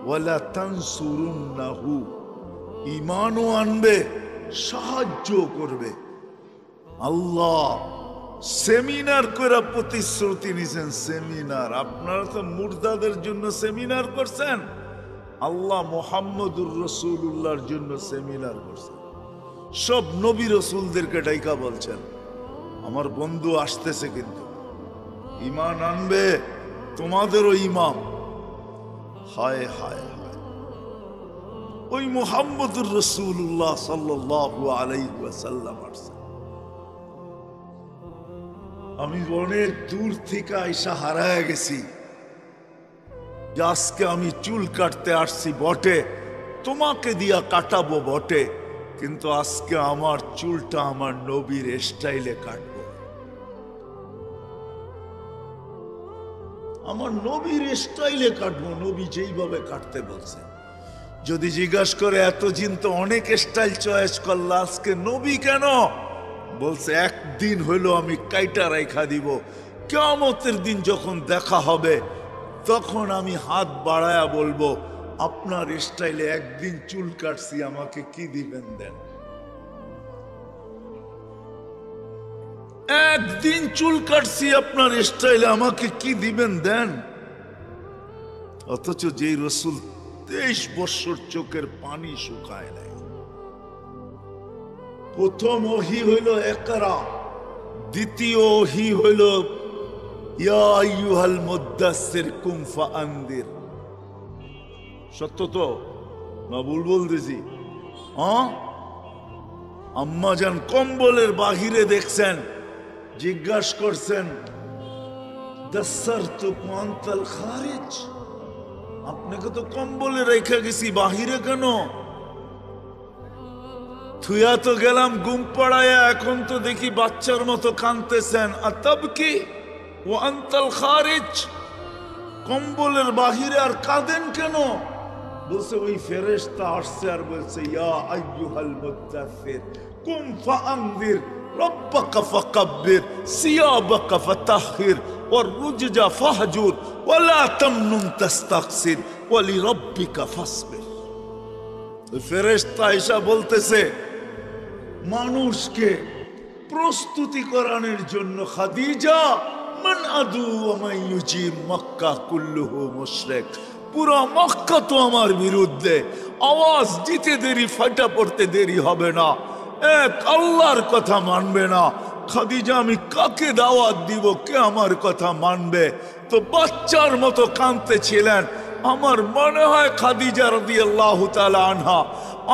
ওয়া লা তানসুরুন্নাহু, ঈমানও আনবে, সাহায্য করবে। আল্লাহ সেমিনার করে প্রতিশ্রুতি নিছেন, সেমিনার। আপনারা তো মুর্দাদের জন্য সেমিনার করছেন, আল্লাহ মুহাম্মদুর রাসূলুল্লাহর জন্য সেমিনার করছেন। সব নবী রসুলদেরকে ডাইকা বলছেন আমার বন্ধু আসতেছে, কিন্তু ঈমান আনবে, তোমাদেরও ইমাম। হায় হায় হায়, ওই মুহাম্মদুর রাসূলুল্লাহ সাল্লাল্লাহু আলাইহি ওয়াসাল্লাম আসছেন। আমি অনেক দূর থেকে আইসা হারায় গেছি, যে আজকে আমি চুল কাটতে আসছি বটে, তোমাকে দিয়া কাটাবো বটে, কিন্তু আজকে আমার চুলটা আমার নবীর স্টাইলে কাটবো, আমার নবীর স্টাইলে কাটবো, নবী যেইভাবে কাটতে বলছে। যদি জিজ্ঞাসা করে এতদিন তো অনেক স্টাইল চয়েস করলা, আজকে নবী কেন? বলছে একদিন হইলো আমি কাইটা রাইখা দিব, কিয়ামতের দিন যখন দেখা হবে তখন আমি হাত বাড়ায়া বলবো আপনার স্টাইলে একদিন চুল কাটছি, আমাকে কি দিবেন দেন। একদিন চুল কাটছি আপনার স্টাইলে, আমাকে কি দিবেন দেন। অথচ যেই রসুল 23 বছর চোখের পানি শুকায় নাই। প্রথম ওহী হইল ইকরা, দ্বিতীয় ওহী হইল ইয়া আইয়ুহাল মুদ্দাসসির কুম ফাআনদির। সত্য তো না ভুল বলতেছি? আম্মা জান কম্বলের বাহিরে দেখছেন, জিজ্ঞাসা করছেন দাসসারতুকুম আনতাল খারিজ, আপনাকে তো কম্বলে রেখে গেছি, বাহিরে কেন? থুয়া তো গেলাম ঘুম পড়ায়া, এখন তো দেখি বাচ্চার মতো কাঁদতেছেন। আতাবকি ওয়া আনতাল খারিজ, কম্বলের বাহিরে আর কাঁদেন কেন? বলছে ওই ফেরেশতা আসছে আর বলছে ইয়া আইয়ুহাল মুদ্দাসসির কুম ফাআনদির রব্বাকা ফাকাব্বির সিয়াবাকা ফাতাহহির ওয়ার রুজজা ফাহজুর ওয়ালা তামনুন তাস্তাকসির ওয়ালিরাব্বিকা ফাসবির। ফেরেশতা এসে বলতেছে মানুষকে প্রস্তুতি করানোর জন্য, খাদিজা মান আদু ওয়া মান ইউজিব মক্কা কুল্লুহু মুশরিক, পুরো মক্কা তো আমার বিরুদ্ধে, আওয়াজ দিতে দেরি, ফাটা পড়তে দেরি হবে না, এক আল্লাহর কথা মানবে না। খাদিজা আমি কাকে দাওয়াত দিব, কে আমার কথা মানবে? তো বাচ্চার মতো কাঁদতেছিলেন। আমার মনে হয় খাদিজা রাদিয়াল্লাহু তাআলা আনহা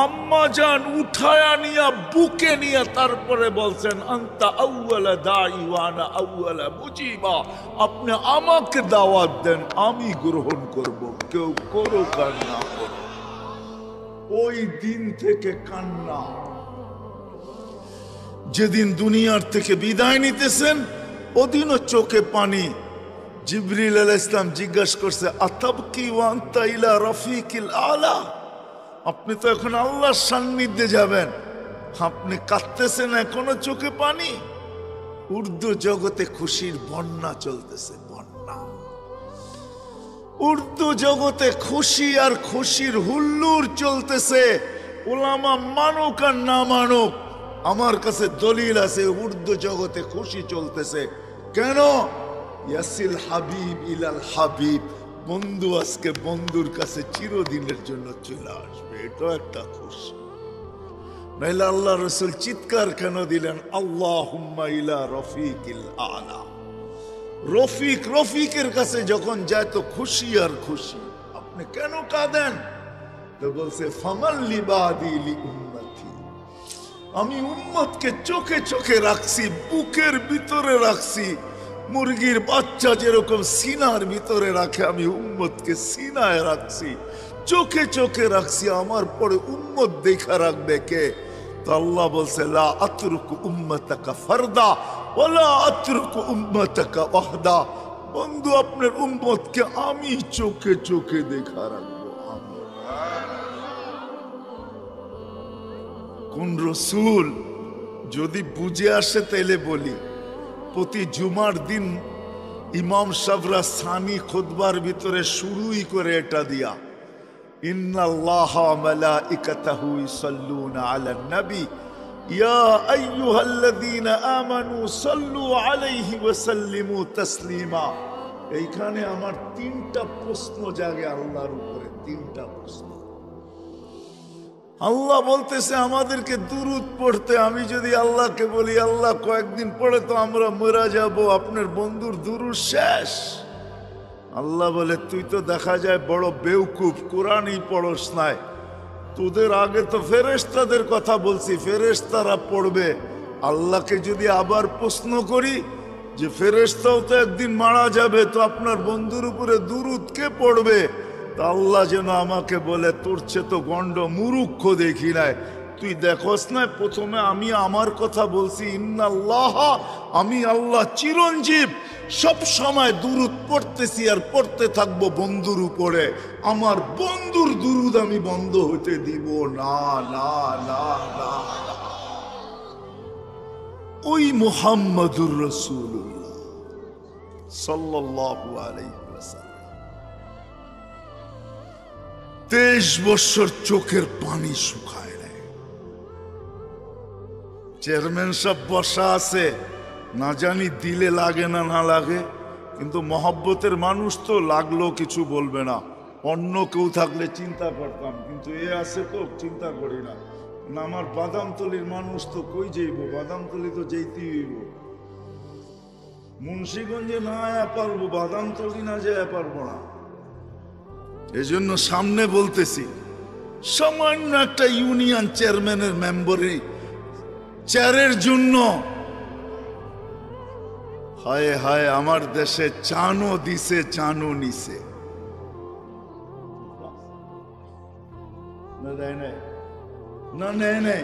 আম্মা জান উঠায়া নিয়া বুকে নিয়ে তারপরে বলছেন আনতা আউয়ালা দাঈ ওয়া আনা আউয়ালা মুজিবা, আপনি আমাকে দাওয়াত দেন, আমি গ্রহণ করব, কেউ করুক আর না করুক। ওই দিন থেকে কান্না। যেদিন দুনিয়ার থেকে বিদায় নিতেছেন ওদিনও চোখে পানি। জিবরিল আলাইহিস সালাম জিজ্ঞাসা করছে আতাবকি ওয়া আনতা ইলা রাফিকিল আলা, আপনি তো এখন আল্লাহর সান্নিধ্যে যাবেন, আপনি কাঁদতেছেন এখনো চোখে পানি? উর্দু জগতে খুশির বন্যা চলতেছে, বন্যা। উর্দু জগতে খুশি আর খুশির হুল্লোড় চলতেছে। উলামা মানুক আর না মানুক, আমার কাছে দলিল আছে উর্দু জগতে খুশি চলতেছে। কেন? ইয়াসিল হাবিব ইলাল হাবিব, বন্ধু আজকে বন্ধুর কাছে চিরদিনের জন্য চলে আসবে, এটা একটা খুশি। নাইলে আল্লাহ রাসূল চিৎকার কেন দিলেন আল্লাহুম্মা ইলা রফিকিল আলা? রফিকের কাছে যখন যায় তো খুশি আর খুশি। আপনি কেন কাঁদেন? তো বলছে ফামাল লিবাদি লি উম্মতি, আমি উম্মতকে চোখে চোখে রাখছি, বুকের ভিতরে রাখছি। মুরগির বাচ্চা যেরকম সিনার ভিতরে রাখে, আমি উম্মতকে সিনায় রাখছি, চোখে চোখে রাখছি। আমার পরে উম্মত দেখা রাখবে কে? তো আল্লাহ বলছে লা আতরুকু উম্মতাকা ফারদা ওয়ালা আতরুকু উম্মতাকা ওয়াহদা, বন্ধু আপনার উম্মতকে আমি চোখে চোখে দেখা রাখবো। কোন রসুল যদি বুঝে আসে তাইলে বলি, প্রতি জুমার দিন ইমাম সাহেবরা সানি খুতবার ভিতরে শুরুই করে এটা দিয়া ইন্নাল্লাহা ওয়া মালাইকাতাহু ইসাল্লুনা আলান নবী ইয়া আইয়ুহাল্লাযীনা আমানু সাল্লু আলাইহি ওয়া সাল্লিমু তাসলিমা। এইখানে আমার তিনটা প্রশ্ন জাগে আল্লাহর উপরে, তিনটা প্রশ্ন। আল্লাহ বলতেছে আমাদেরকে দুরূদ পড়তে। আমি যদি আল্লাহকে বলি আল্লাহ কয়েকদিন পরে তো আমরা মরে যাব, আপনার বন্ধুর দুরূদ শেষ। আল্লাহ বলে তুই তো দেখা যায় বড় বেউকুফ, কোরআনই পড়স নাই। তোদের আগে তো ফেরেশতাদের কথা বলছি, ফেরেশতারা পড়বে। আল্লাহকে যদি আবার প্রশ্ন করি যে ফেরেশতাও তো একদিন মারা যাবে, তো আপনার বন্ধুর উপরে দুরূদ কে পড়বে? তা আল্লাহ যেন আমাকে বলে তোর চেয়ে তো গন্ড মুরুক্ষ দেখি নাই, তুই দেখোস না প্রথমে আমি আমার কথা বলছি ইন্নাল্লাহ, আমি আল্লাহ চিরঞ্জীব, সব সময় দুরূদ পড়তেছি আর পড়তে থাকবো বন্ধুর উপরে। আমার বন্ধুর দুরূদ আমি বন্ধ হতে দিব না, না, না, না। ওই মুহাম্মাদুর রাসূলুল্লাহ সাল্লাল্লাহু আলাইহি ওয়াসাল্লাম 23 বছর চোখের পানি শুকায় নাই। চেয়ারম্যান সাহেব বসা আছে, না জানি দিলে লাগে না না লাগে, কিন্তু মহব্বতের মানুষ তো লাগলো কিছু বলবে না। অন্য কেউ থাকলে চিন্তা করতাম, কিন্তু এ আছে তো চিন্তা করি না। না, আমার বাদামতলির মানুষ তো কই যাইব, বাদামতলি তো যেতেই হইব। মুন্সিগঞ্জে না আয়া পারবো, বাদামতলি না যায় পারবো না। এজন্য সামনে বলতেছি, সামান্য একটা ইউনিয়ন চেয়ারম্যানের মেম্বারি চেয়ারের জন্য হায় হায় আমার দেশে চানও দিছে চানও নিছে। না দেয় নাই, না নেয় নাই,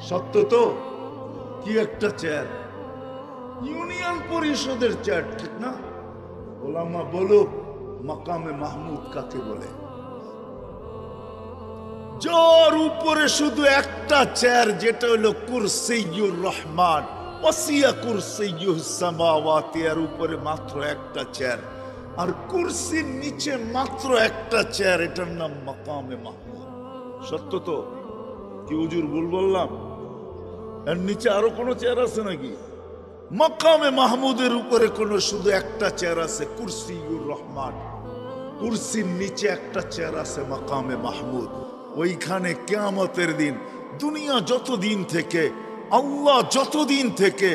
সত্য তো। কি একটা চেয়ার, ইউনিয়ন পরিষদের চেয়ার, ঠিক না? ওলামা বলো মাকামে মাহমুদ কাকে বলে? যার উপরে শুধু একটা চেয়ার, যেটা হলো কুরসিয়ুর রহমান, ওয়াসিয়া কুরসিয়ুস সামাওয়াতি, এর উপরে মাত্র একটা চেয়ার, আর কুরসির নিচে মাত্র একটা চেয়ার, এটার নাম মাকামে মাহমুদ। সত্য তো? কি হুজুর ভুল বললাম? এর নিচে আরো কোনো চেয়ার আছে নাকি? মাকামে মাহমুদের উপরে কোনো শুধু একটা চেয়ার আছে, কুরসিয়ুর রহমান। কুরসির নিচে একটা চেয়ার আছে, মাকামে মাহমুদ। ওইখানে কিয়ামতের দিন, দুনিয়া যতদিন থেকে, আল্লাহ যতদিন থেকে,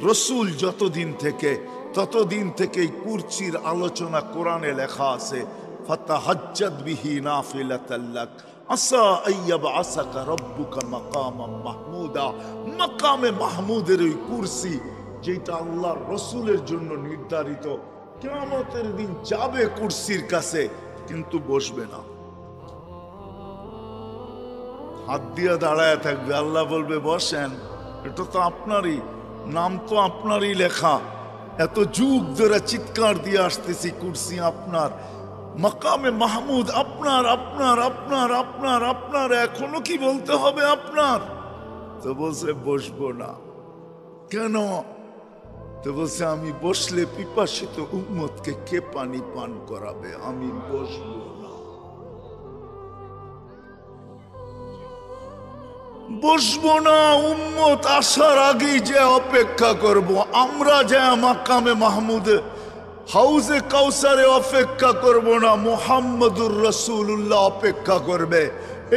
রসুল যতদিন থেকে, ততদিন থেকে কুরসির আলোচনা কোরআনে লেখা আছে। ফাতাহাজ্জাদ বিহি নাফিলাতাল লাক আসা আইয়াবআসাকা রাব্বুকা মাকামাম মাহমুদা। মাকামে মাহমুদের ওই কুরসি, যেটা আল্লাহর রসুলের জন্য নির্ধারিত, কিয়ামতের দিন যাবে কুরসির কাছে, কিন্তু বসবে না, হাত দিয়ে দাঁড়ায় থাকবে। আল্লাহ বলবে বসেন, এটা তো আপনারই নাম, তো আপনারই লেখা, এত যুগ ধরে চিৎকার দিয়ে আসতেছি কুরসি আপনার, মাকামে মাহমুদ আপনার, আপনার আপনার আপনার আপনার, এখনো কি বলতে হবে আপনার? তো বলছে বসবো না। কেন? তো বলছে আমি বসলে পিপাসিত উম্মতকে কে পানি পান করাবে, আমি বসবো না, বসবো না। উম্মত আসার আগেই যে অপেক্ষা করব, আমরা যে মাকামে মাহমুদে হাউজে কাউসারে অপেক্ষা করব না, মুহাম্মদুর রাসূলুল্লাহ অপেক্ষা করবে।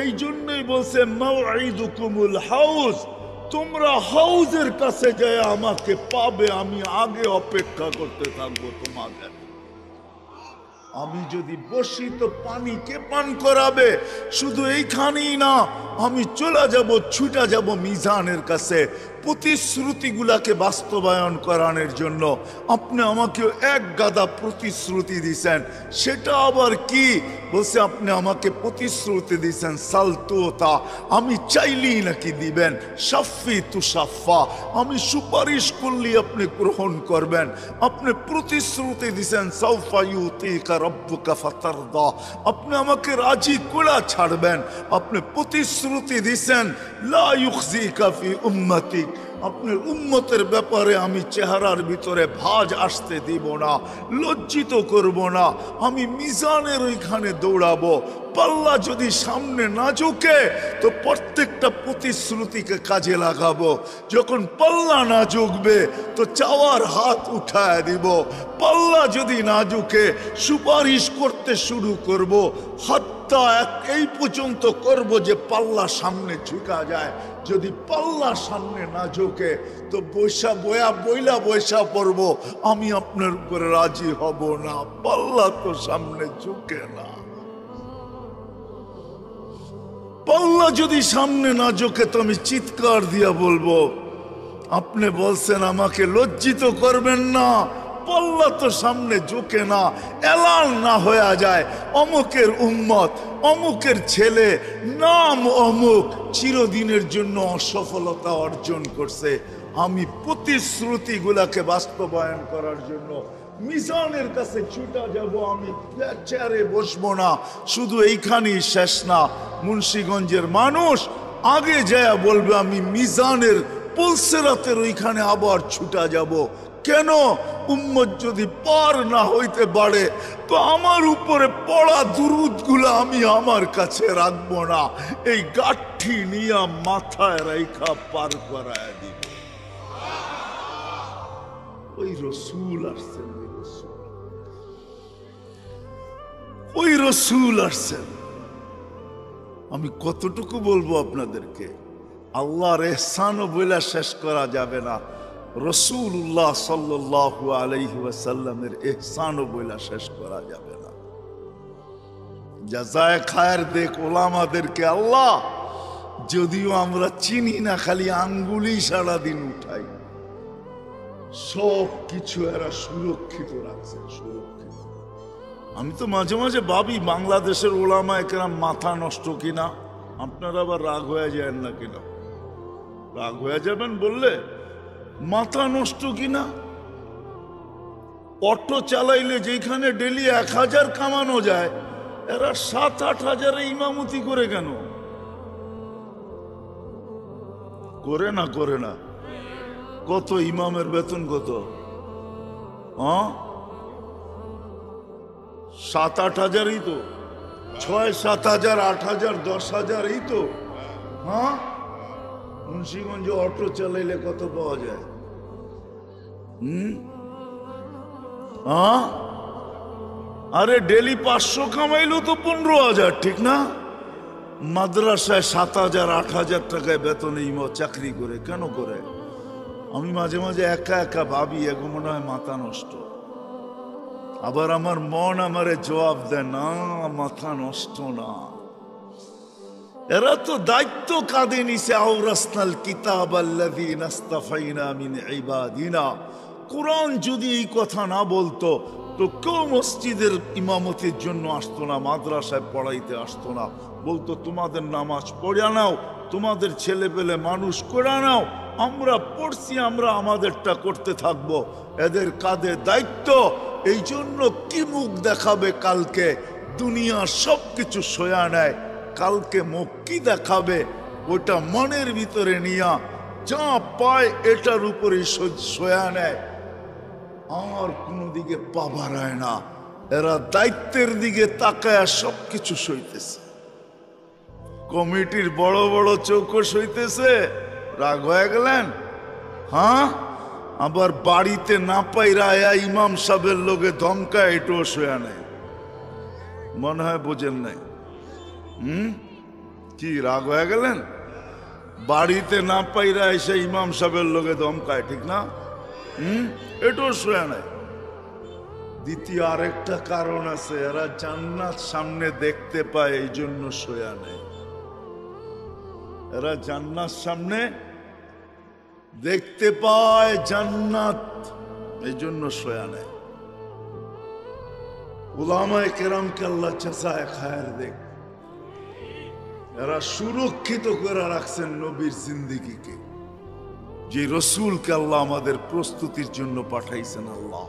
এই জন্যই বলছে মাউঈদুকুমুল হাউজ, তোমরা হাউজের কাছে যায় আমাকে পাবে, আমি আগে অপেক্ষা করতে থাকবো তোমাদের। আমি যদি বসি তো পানি কে পান করাবে? শুধু এইখানেই না, আমি চলে যাব, ছুটে যাব মিজানের কাছে, প্রতিশ্রুতিগুলাকে বাস্তবায়ন করানোর জন্য। আপনি আমাকে এক গাদা প্রতিশ্রুতি দিছেন, সেটা আবার কি? বলছে আপনি আমাকে প্রতিশ্রুতি দিছেন সালতুতা, আমি চাইলেই নাকি দিবেন, শাফি তুশাফা, আমি সুপারিশ করলে আপনি গ্রহণ করবেন। আপনি প্রতিশ্রুতি দিছেন সাউফা ইউতিকা রাব্বুকা ফাতারদা, আপনি আমাকে রাজি করে ছাড়বেন। আপনি প্রতিশ্রুতি দিছেন লা ইউখজিকা ফি উম্মতিক, আপনার উম্মতের ব্যাপারে আমি চেহারার ভিতরে ভাঁজ আসতে দিব না, লজ্জিত করব না, আমি মিজানের ওইখানে দৌড়াবো। পাল্লা যদি সামনে না ঝুঁকে তো প্রত্যেকটা প্রতিশ্রুতিকে কাজে লাগাবো। যখন পাল্লা না ঝুঁকবে তো চাওয়ার হাত উঠায় দিব। পাল্লা যদি না ঝুঁকে সুপারিশ করতে শুরু করব, হাতটা এই পর্যন্ত করব যে পাল্লা সামনে ঝুঁকা যায়। যদি পাল্লা সামনে না ঝুঁকে তো বইলা পড়ব, আমি আপনার উপরে রাজি হব না, পাল্লা তো সামনে ঝুঁকে না। পাল্লা যদি সামনে না ঝুঁকে তো আমি চিৎকার দিয়া বলবো, আপনি বলছেন আমাকে লজ্জিত করবেন না, পাল্লা তো সামনে ঝুঁকে না, এলান না হয়ে যায় অমুকের উম্মত, অমুকের ছেলে, নাম অমুক, চিরদিনের জন্য অসফলতা অর্জন করছে। আমি প্রতিশ্রুতিগুলাকে বাস্তবায়ন করার জন্য মিজানের কাছে ছুটা যাব, আমি চেয়ারে বসবো না। শুধু এইখানেই শেষ না, মুন্সিগঞ্জের মানুষ আগে যায় বলবে আমি মিজানের পুলসেরাতের ওইখানে আবার ছুটা যাব। কেন? উম্মত যদি পার না হইতে পারে তো আমার উপরে পড়া দুরুদগুলো আমি আমার কাছে রাখবো না, এই গাঠি নিয়ে মাথায় রাইখা পার করায় দিব। ওই রসুল আসছেন, ওই রসুল আসছেন। আমি কতটুকু বলবো আপনাদেরকে, আল্লাহর এহসানও বইলা শেষ করা যাবে না, রাসূলুল্লাহ সাল্লাল্লাহু আলাইহি ওয়াসাল্লামের এহসানও বইলা শেষ করা যাবে না। জাযায়ে খায়ের দেখ ওলামাদেরকে আল্লাহ, যদিও আমরা চিনি না, খালি আঙ্গুলি সারাদিন উঠাই, সব কিছু এরা সুরক্ষিত রাখছে, সুরক্ষিত। আমি তো মাঝে মাঝে ভাবি বাংলাদেশের ওলামায়ে কেরাম মাথা নষ্ট কিনা। আপনারা আবার রাগ হয়ে যাবেন না কিনা? রাগ হয়ে যাবেন বললে? মাথা নষ্ট কিনা? অটো চালাইলে যেখানে ডেলি 1000 কামানো যায়, এরা 7-8 হাজারে ইমামতি করে কেন? করে না, করে না। কত ইমামের বেতন কত? 7-8 হাজারই তো, 6-7 হাজার, 8 হাজার, 10 হাজারই তো। হ্যাঁ, মুন্সিগঞ্জে অটো চালাইলে কত পাওয়া যায়? আরে ডেলি 500 কামাইলো তো 15,000, ঠিক না? মাদ্রাসায় 7,000 8,000 টাকায় বেতনে ইমাম চাকরি করে, কেন করে? আমি মাঝে মাঝে একা একা ভাবি, এগো মনে হয় মাথা নষ্ট। আবার আমার মন আমারে জবাব দেয়, না মাথা নষ্ট না, এরা তো দায়িত্ব কাঁধে নিছে। আওরাসনাল কিতাব আল্লাযীনা ইসতাফাইনা মিন ইবাদিনা। কোরআন যদি এই কথা না বলতো তো কেউ মসজিদের ইমামতির জন্য আসতো না, মাদ্রাসায় পড়াইতে আসতো না। বলতো তোমাদের নামাজ পড়া নাও, তোমাদের ছেলে পেলে মানুষ করে নাও, আমরা পড়ছি, আমরা আমাদেরটা করতে থাকবো, এদের কাঁধে দায়িত্ব। এই জন্য কি মুখ দেখাবে কালকে? দুনিয়া সব কিছু সয়া নেয়, কালকে মুখ কি দেখাবে ওটা মনের ভিতরে নিয়া যা পায় এটার উপরে সয়া নেয়, আর কোনো দিকে পা বাড়ায় না। এরা দায়িত্বের দিকে তাকায় সবকিছু সইতেছে। কমিটির বড় বড় চৌকো সইতেছে, রাগ হয়ে গেলেন? হ্যাঁ, আবার বাড়িতে না পাইরা ইমাম সাহেবের লোকে ধমকায়, এটাও সয়া নেয়। মনে হয় বোঝেন নাই। কি রাগ হয়ে গেলেন? বাড়িতে না পাইরা এসে ইমাম সাহেবের লোকে ধমকায়, ঠিক না? এটাও সয়া নেয়। দ্বিতীয় আরেকটা কারণ আছে, এরা জান্নাত সামনে দেখতে পায়, এই জন্য সয়া নেয়। এরা জান্নাত সামনে দেখতে পায়, জান্নাত, এই জন্য সয়া নেয়। উলামায়ে কেরামকে আল্লাহ জাযায়ে খায়ের দেখ, এরা সুরক্ষিত করে রাখছেন নবীর জিন্দেগিকে, যে রসুলকে আল্লাহ আমাদের প্রস্তুতির জন্য পাঠাইছেন। আল্লাহ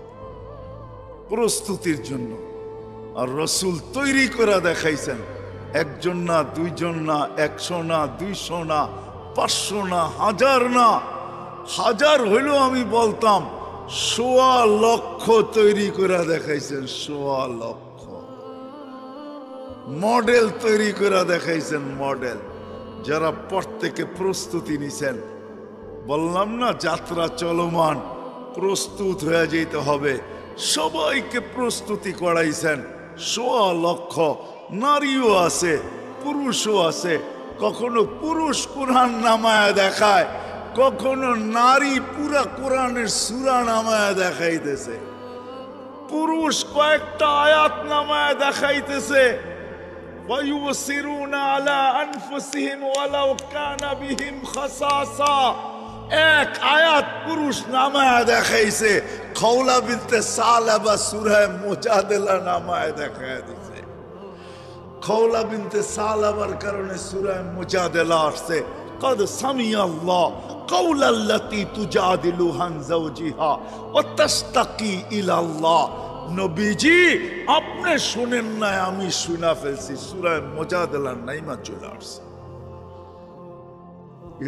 প্রস্তুতির জন্য, আর রসুল তৈরি করে দেখাইছেন। একজন না, দুইজন না, 100 না, 200 না, 500 না, 1000 না, হাজার হইলেও আমি বলতাম 1.25 লক্ষ তৈরি করে দেখাইছেন। 1.25 লক্ষ মডেল তৈরি করে দেখাইছেন, মডেল। যারা পর থেকে প্রস্তুতি নিছেন, বললাম না যাত্রা চলমান, প্রস্তুত হয়ে যেতে হবে, সবাইকে প্রস্তুতি করাইছেন। 1.25 লক্ষ নারীও আছে, পুরুষও আছে। কখনো পুরুষ কোরআন নামায়া দেখায়, কখনো নারী পুরা কোরআনের সূরা নামায়া দেখাইতেছে। পুরুষ কয়েকটা আয়াত নামায়া দেখাইতেছে। ওয়ায়ুসিরুনা আলা আনফুসিহিম ওয়ালাউ কানা বিহিম খাসাসা। এক আয়াত পুরুষ নামায়া দেখাইছে। খাওলা বিনতে সালাবা সূরা মুজাদালা নামায়া দেখায় দিছে। খাওলা বিনতে সালাবার কারণে সূরা মুজাদালা আসছে। قد سمع الله قول التي تجادل عن زوجها وتشتكي الى الله। নবীজি আপনি শুনেন না, আমি শুনা ফেলছি। সূরা মুজাদালার নাইমা চলে আসছে।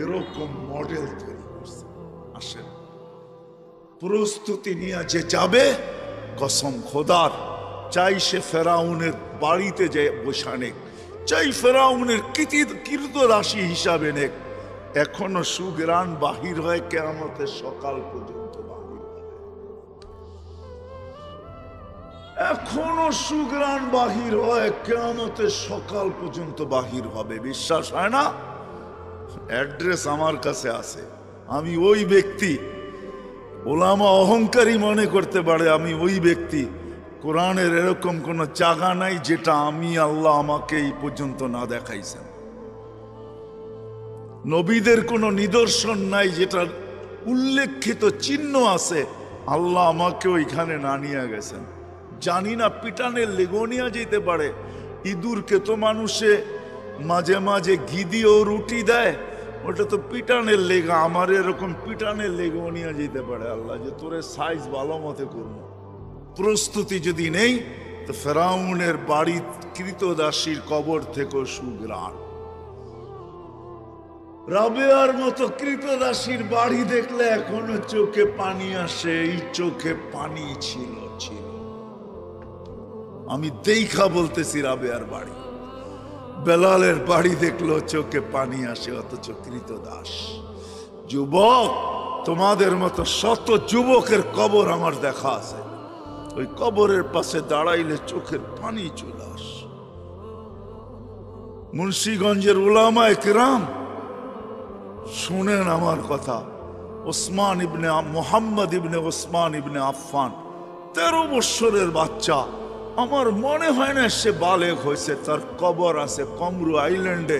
এরকম মডেল তৈরি করছে। আসেন, প্রস্তুতি নিয়ে যে যাবে, কসম খোদার, চাই সে ফেরাউনের বাড়িতে যে বসা নেক, চাই ফেরাউনের কীর্তদাসী হিসাবে নেক, এখনো সুগ্রাণ বাহির হয় কিয়ামতের সকাল পর্যন্ত বাহির হবে। এখনো সুগ্রাণ বাহির হয়, কিয়ামতের সকাল পর্যন্ত বাহির হবে। বিশ্বাস হয় না? অ্যাড্রেস আমার কাছে আছে। আমি ওই ব্যক্তি, ওলামা অহংকারী মনে করতে পারে আমি ওই ব্যক্তি। কোরআনের এরকম কোন জায়গা নাই যেটা আমি আল্লাহ আমাকে এই পর্যন্ত না দেখাইছেন। নবীদের কোনো নিদর্শন নাই যেটা উল্লেখিত চিহ্ন আছে আল্লাহ আমাকে ওইখানে না নিয়ে গেছেন। জানি না পিটানের লেগনিয়া যেতে পারে। ইঁদুরকে তো মানুষে মাঝে মাঝে ঘি দিয়েও রুটি দেয়, ওটা তো পিটানের লেগা। আমার এরকম পিটানের লেগনিয়া যেতে পারে আল্লাহ যে তোরে সাইজ ভালো মতে করবো। প্রস্তুতি যদি নেই তো ফেরাউনের বাড়ি কৃতদাসীর কবর থেকেও সুগ্রাণ। রাবেয়ার মতো কৃতদাসীর বাড়ি দেখলে এখনো চোখে পানি আসে। এই চোখে পানি ছিল। আমি দেখা বলতেছি রাবেয়ার বাড়ি। বেলালের বাড়ি দেখলো চোখে পানি আসে, অথচ কৃতদাস। যুবক, তোমাদের মতো শত যুবকের কবর আমার দেখা আছে। ওই কবরের পাশে দাঁড়াইলে চোখের পানি চলে আসে। মুন্সিগঞ্জের উলামায়ে কিরাম শুনেন আমার কথা। ওসমান ইবনে মুহাম্মদ ইবনে ওসমান ইবনে আফফান 13 বছরের বাচ্চা, আমার মনে হয় না সে বালেগ হয়েছে। তার কবর আছে কমরু আইল্যান্ডে।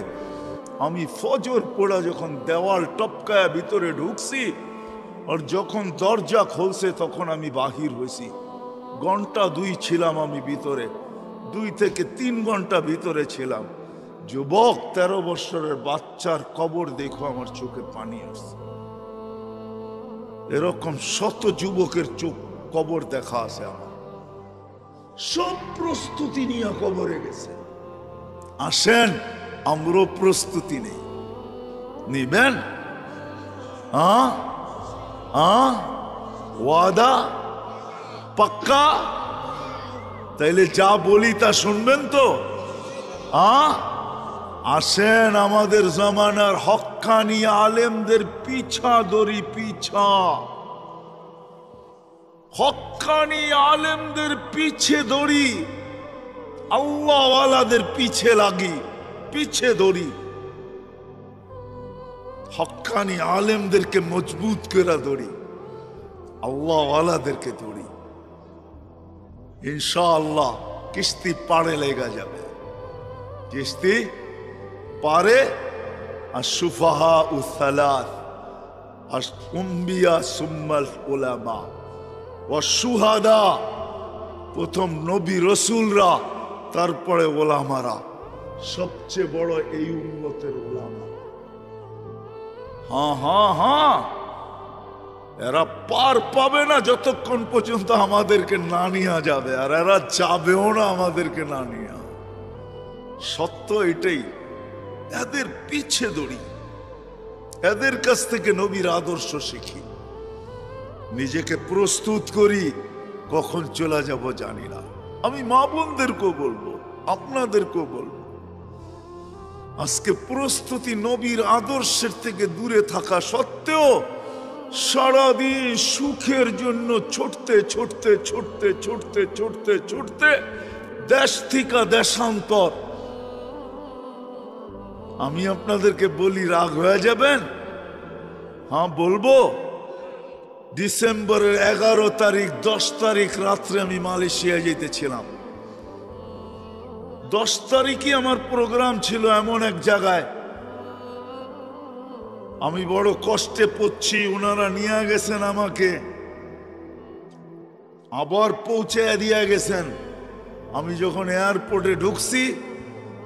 আমি ফজর পড়া যখন দেওয়াল টপকায়া ভিতরে ঢুকছি, আর যখন দরজা খুলছে তখন আমি বাহির হয়েছি। ঘন্টা 2 ছিলাম আমি ভিতরে, 2 থেকে 3 ঘন্টা ভিতরে ছিলাম। যুবক, 13 বছরের বাচ্চার কবর দেখো আমার চোখে পানি আসছে। এরকম শত যুবকের চোখ কবর দেখা আছে আমার। সব প্রস্তুতি নিয়ে কবরে গেছে। আসেন, আমরাও প্রস্তুতি নেই। নিবেন? ওয়াদা পাক্কা? তাইলে যা বলি তা শুনবেন তো? আসেন, আমাদের জামানার হক্কানি আলেমদের পিছা দড়ি, পিছা। হক্কানি আলেমদের পিছে দড়ি, আল্লাহওয়ালাদের পিছে লাগি, পিছে দড়ি। হক্কানি আলেমদেরকে মজবুত করে দড়ি, আল্লাহওয়ালাদেরকে দড়ি। ইনশাআল্লাহ কিস্তি পাড়ে লেগা যাবে। কিস্তি পারে। আর সুফাহা উসালাত, আর উম্বিয়া সুম্মাল উলামা ও সুহাদা। প্রথম নবী রসুলরা, তারপরে ওলামারা। সবচেয়ে বড় এই উম্মতের ওলামা। হ্যাঁ, এরা পার পাবে না যতক্ষণ পর্যন্ত আমাদেরকে না নিয়ে যাবে, আর এরা যাবেও না আমাদেরকে না নিয়ে। সত্য এটাই। এদের পিছে দড়ি, এদের কাছ থেকে নবীর আদর্শ শিখি, নিজেকে প্রস্তুত করি। কখন চলে যাব জানি না। আমি মা বোনদেরকেও বলবো, আপনাদেরকেও বলবো, আজকে প্রস্তুতি। নবীর আদর্শের থেকে দূরে থাকা সত্ত্বেও সারাদিন সুখের জন্য ছুটতে ছুটতে ছুটতে ছুটতে ছুটতে ছুটতে দেশ থেকে দেশান্তর। আমি আপনাদেরকে বলি, রাগ হয়ে যাবেন? হ্যাঁ বলবো। ডিসেম্বরের 11 তারিখ 10 তারিখ রাত্রে আমি মালয়েশিয়া যেতেছিলাম। 10 তারিখই আমার প্রোগ্রাম ছিল এমন এক জায়গায়। আমি বড় কষ্টে পড়ছি, ওনারা নিয়ে গেছেন আমাকে, আবার পৌঁছে দিয়ে গেছেন। আমি যখন এয়ারপোর্টে ঢুকছি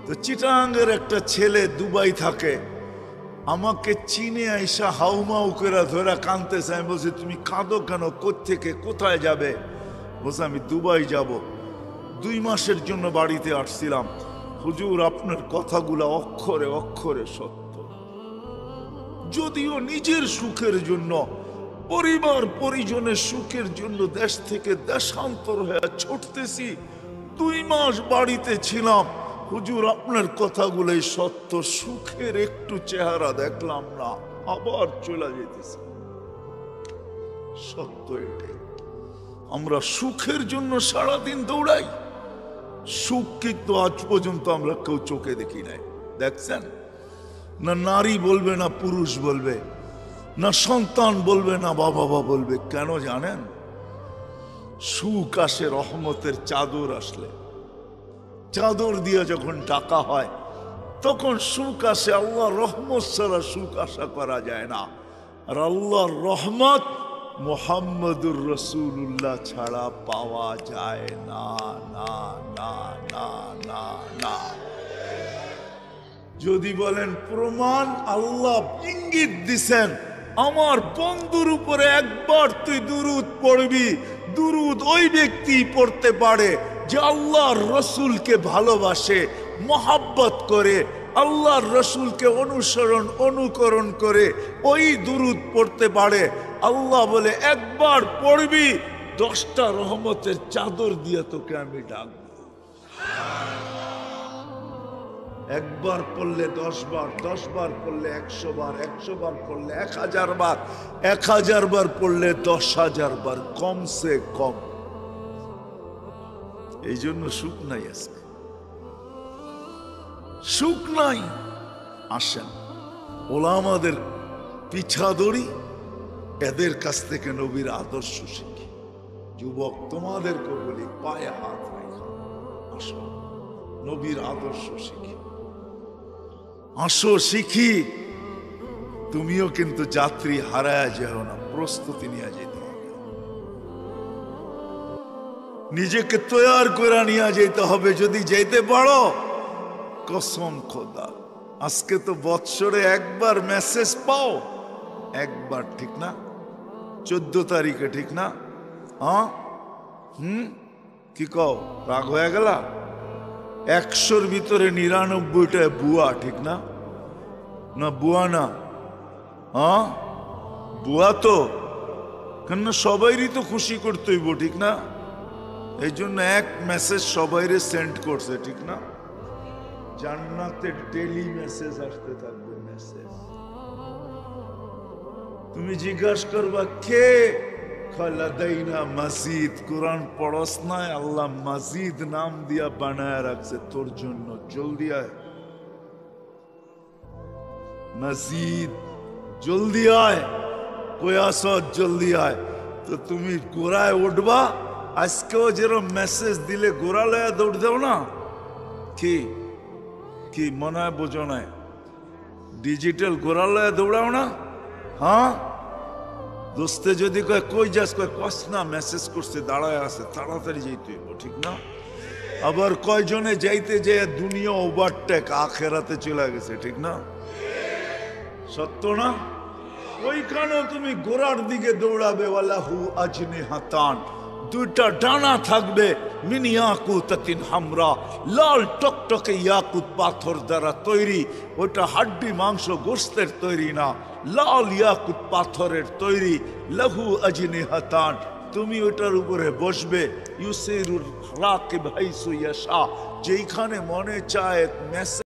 তো চিটাঙ্গের একটা ছেলে দুবাই থাকে, আমাকে চিনে আইসা হাউমাউ করে ধরে কাঁদতেছে। আমি বলছি, তুমি কাঁদো কেন? কোত্থেকে কোথায় যাবে? বলছে, আমি দুবাই যাব। 2 মাসের জন্য বাড়িতে আসছিলাম। হুজুর, আপনার কথাগুলো অক্ষরে অক্ষরে সত্য। যদিও নিজের সুখের জন্য, পরিবার পরিজনের সুখের জন্য দেশ থেকে দেশান্তর হয়ে ছুটতেছি, 2 মাস বাড়িতে ছিলাম। হুজুর, আপনার কথাগুলোই সত্য। সুখের একটু চেহারা দেখলাম না, আবার চলে যেতেছে। সত্য এটাই। আমরা সুখের জন্য সারাদিন দৌড়াই। সুখ কিন্তু আজ পর্যন্ত আমরা কেউ চোখে দেখি নাই। দেখছেন না? নারী বলবে না পুরুষ বলবে, না সন্তান বলবে না বাবা বলবে। কেন জানেন? সুখ আসে রহমতের চাদর আসলে। চাদর দিয়ে যখন টাকা হয় তখন সুখ আসে। আল্লাহর রহমত ছাড়া সুখ আশা করা যায় না। আর আল্লাহর রহমত মুহাম্মদুর রাসূলুল্লাহ ছাড়া পাওয়া যায় না, না না না না না। যদি বলেন প্রমাণ, আল্লাহ ইঙ্গিত দিছেন, আমার বন্ধুর উপরে একবার তুই দুরূদ পড়বি, দুরূদ ওই ব্যক্তি পড়তে পারে যে আল্লাহর রসুলকে ভালোবাসে, মহাব্বত করে, আল্লাহর রসুলকে অনুকরণ করে ওই দুরূদ পড়তে পারে। আল্লাহ বলে একবার পড়বি, 10টা রহমতের চাদর দিয়ে তোকে আমি ডাকবো। একবার পড়লে 10 বার, 10 বার পড়লে 100 বার, 100 বার পড়লে 1000 বার, 1000 বার পড়লে 10,000 বার, কমসে কম। এই জন্য সুখ নাই, আজকে সুখ নাই। আসেন ওলামাদের পিছা ধরি, এদের কাছ থেকে নবীর আদর্শ শিখি। যুবক তোমাদেরকে বলি, পায়ে হাত রাখো, আসো নবীর আদর্শ শিখি। আসো শিখি। তুমিও কিন্তু যাত্রী হারায় যেও না, প্রস্তুতি নিয়ে যেতে হবে। নিজেকে তৈয়ার করে নিয়ে যেতে হবে। যদি যেতে পারো, কসম খোদা, আজকে তো বৎসরে একবার মেসেজ পাও, একবার, ঠিক না? 14 তারিখে, ঠিক না? হ্যাঁ, কি কও? রাগ হয়ে গেলা? 100-র ভিতরে 99টা বুয়া, ঠিক না? না বুয়া না? হ্যাঁ বুয়া তো। কেন? সবাইরই তো খুশি করতে হইব, ঠিক না? এই জন্য এক মেসেজ সবাইরে সেন্ড করছে, ঠিক না? জান্নাতে ডেলি মেসেজ আসতে থাকবে, মেসেজ। তুমি জিজ্ঞাসা করবা কে? লাদাইনা মসজিদ। কোরআন পড়স না? আল্লাহ মসজিদ নাম দিয়া বানায় রাখছে তোর জন্য। জলদি আয় মসজিদ, জলদি আয়। কয়াস জলদি আয়। তো তুমি গোড়ায় উঠবা। আজকেও যেরকম মেসেজ দিলে গোড়া লয়া দৌড় দাও না, কি কি মনে হয় বোঝো না? ডিজিটাল গোড়া লয়া দৌড়াও না? হ্যাঁ, দোস্তে যদি কয় কই যাস, কয় কস না মেসেজ করছে, দাঁড়ায় আছে, তাড়াতাড়ি যাইতে হইব, ঠিক না? আবার কয়জনে যাইতে যে দুনিয়া ওভারটেক, আখেরাতে চলে গেছে, ঠিক না? সত্য না? ওইখানে তুমি গোড়ার দিকে দৌড়াবে। ওয়ালাহু আজনিহাতান, 2টা ডানা থাকবে। মিন ইয়াকুতাতিন হামরা, লাল টকটকে ইয়াকুত পাথর দ্বারা তৈরি। ওটা হাড্ডি মাংস গোস্তের তৈরি না, লাল ইয়াকুত পাথরের তৈরি। লাহু আজনিহাতান, তুমি ওটার উপরে বসবে। ইউসিরুর রাকিব হাইসু ইয়াশা, যেইখানে মনে চায় মেসেজ